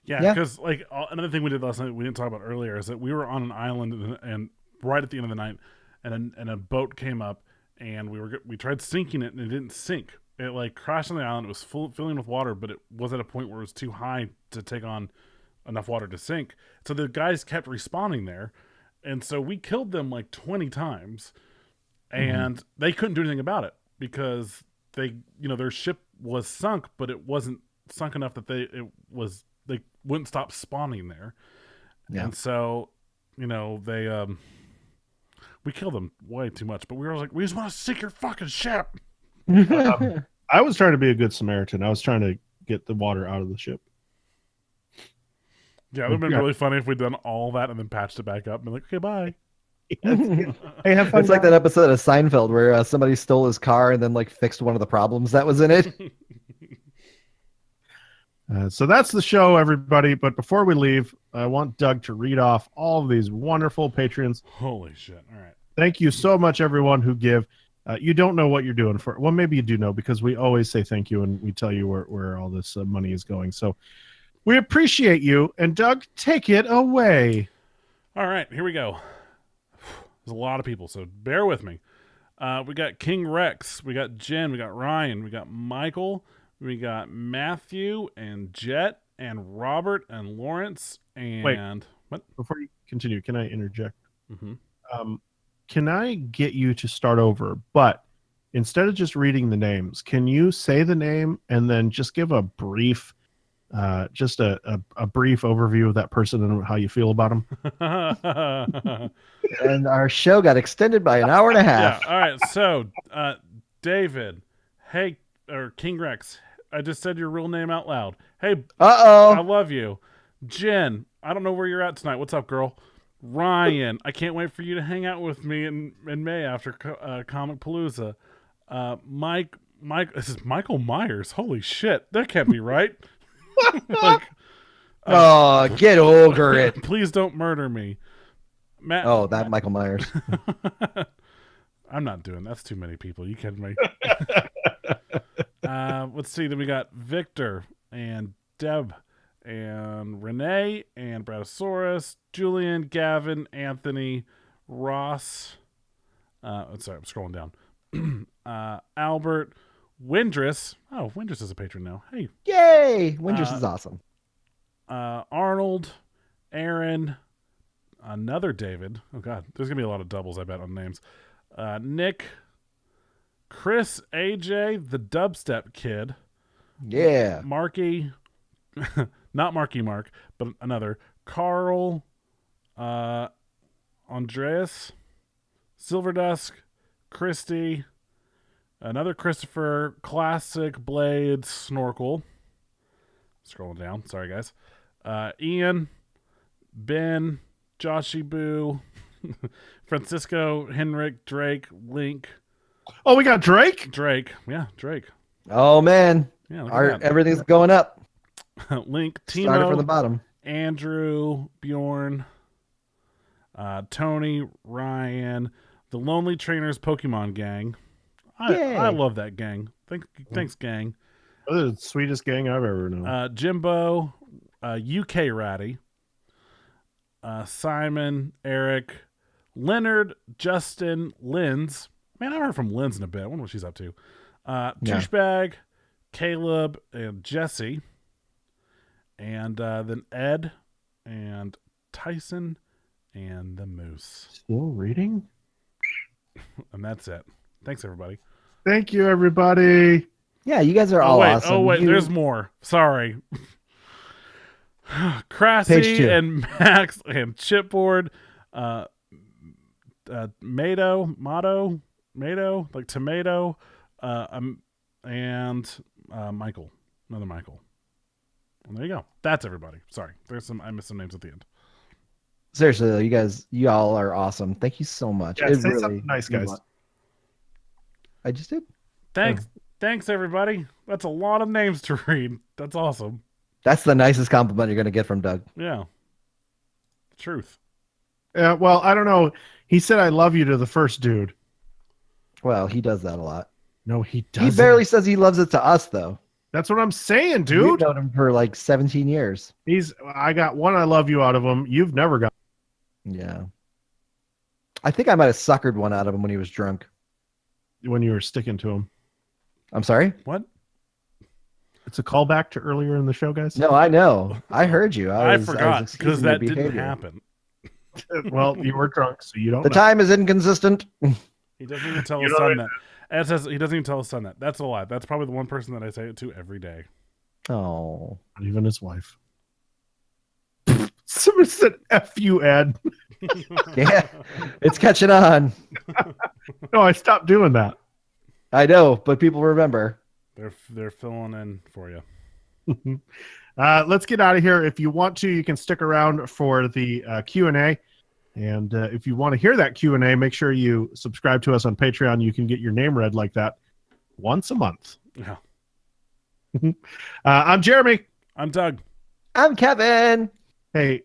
Yeah, because like another thing we did last night we didn't talk about earlier is that we were on an island and right at the end of the night, and a boat came up, and we tried sinking it and it didn't sink. It like crashed on the island. It was filling with water, but it was at a point where it was too high to take on enough water to sink. So the guys kept respawning there, and so we killed them like 20 times, and they couldn't do anything about it because their ship was sunk, but it wasn't sunk enough that they wouldn't stop spawning there. Yeah. And so, they we killed them way too much, but we were like, we just want to sink your fucking ship. I was trying to be a good Samaritan. I was trying to get the water out of the ship. Yeah, it would have been really funny if we'd done all that and then patched it back up and been like, okay, bye. Hey, have fun. It's like that episode of Seinfeld where somebody stole his car and then like fixed one of the problems that was in it. So that's the show, everybody. But before we leave, I want Doug to read off all of these wonderful patrons. Holy shit. All right. Thank you so much, everyone who give. You don't know what you're doing for. Well, maybe you do know because we always say thank you and we tell you where all this money is going. So we appreciate you. And Doug, take it away. All right, here we go. There's a lot of people, so bear with me. We got King Rex. We got Jen. We got Ryan. We got Michael. We got Matthew and Jet and Robert and Lawrence and Wait, what? Before you continue, can I interject? Mm-hmm. Can I get you to start over? But instead of just reading the names, can you say the name and then just give a brief, just a brief overview of that person and how you feel about them? And our show got extended by an hour and a half. Yeah. All right. So, David, hey, or King Rex. I just said your real name out loud. Hey, I love you. Jen, I don't know where you're at tonight. What's up, girl? Ryan, I can't wait for you to hang out with me in May after Comic Palooza. Mike, this is Michael Myers. Holy shit, that can't be right. Get over it. Please don't murder me. Matt. Oh, that Michael Myers. I'm not doing that's too many people. You kidding me? Let's see. Then we got Victor and Deb and Renee and Bradosaurus, Julian, Gavin, Anthony, Ross. Sorry, I'm scrolling down. Albert, Windress. Oh, Windress is a patron now. Hey. Yay! Windress is awesome. Arnold, Aaron, another David. Oh, God. There's going to be a lot of doubles, I bet, on names. Nick, Chris, AJ, the Dubstep Kid. Yeah. Marky, not Marky Mark, but another. Carl, Andreas, Silverdusk, Christy, another Christopher, Classic, Blade, Snorkel. Scrolling down. Sorry, guys. Ian, Ben, Joshy Boo, Francisco, Henrik, Drake, Link. Oh, we got Drake? Drake. Yeah, Drake. Oh, man. Yeah, look at that. Everything's going up. Link, Started from the Timo, bottom. Andrew, Bjorn, Tony, Ryan, the Lonely Trainers Pokemon Gang. I love that gang. Thanks, gang. They're the sweetest gang I've ever known. Jimbo, UK Ratty, Simon, Eric, Leonard, Justin, Linz. Man, I haven't heard from Linz in a bit. I wonder what she's up to. Douchebag, Caleb, and Jesse. And then Ed and Tyson and the Moose. Still reading? And that's it. Thanks, everybody. Thank you, everybody. Yeah, you guys are all awesome. Oh, wait, there's more. Sorry. Crassy and Max and Chipboard. Mato, like tomato, and Michael. Another Michael. And there you go. That's everybody. Sorry. I missed some names at the end. Seriously, though, you all are awesome. Thank you so much. Yeah, say something nice, guys. I just did. Thanks. Thanks, everybody. That's a lot of names to read. That's awesome. That's the nicest compliment you're going to get from Doug. Yeah. Truth. Well, I don't know. He said I love you to the first dude. Well, he does that a lot. No, he He doesn't. barely says he loves it to us, though. That's what I'm saying, We've dude. known him for like 17 years. I got one I love you out of him. You've never got. Yeah. I think I might have suckered one out of him when he was drunk. When you were sticking to him. I'm sorry? What? It's a callback to earlier in the show, guys. No, I know. I heard you. I was forgot excusing because your that didn't behavior. happen. Well, you were drunk, so you don't The know. time is inconsistent. He doesn't even tell You his know son it- that. And it says he doesn't even tell his son that. That's a lie. That's probably the one person that I say it to every day. Oh. Not even his wife. Someone said F you, Ed. Yeah. It's catching on. No, I stopped doing that. I know, but people remember. They're filling in for you. Let's get out of here. If you want to, you can stick around for the Q&A. And if you want to hear that Q&A, make sure you subscribe to us on Patreon. You can get your name read like that once a month. Yeah. I'm Jeremy. I'm Doug. I'm Kevin. Hey,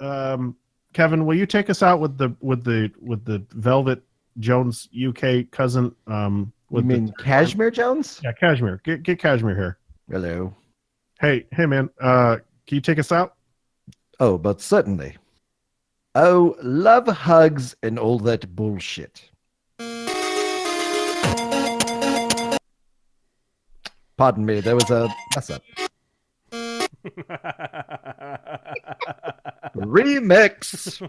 Kevin, will you take us out with the Velvet Jones UK cousin? You With mean Cashmere Jones? yeah, Cashmere. Get Cashmere here. Hello. Hey, man. Can you take us out? Oh, but certainly. Oh, love, hugs, and all that bullshit. Pardon me, there was a mess up. Remix.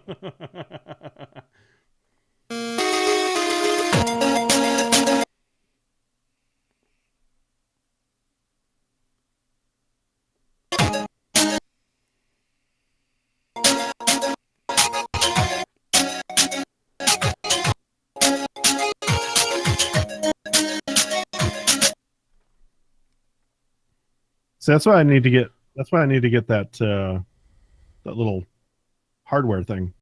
So that's why I need to get. That's why I need to get that that little hardware thing.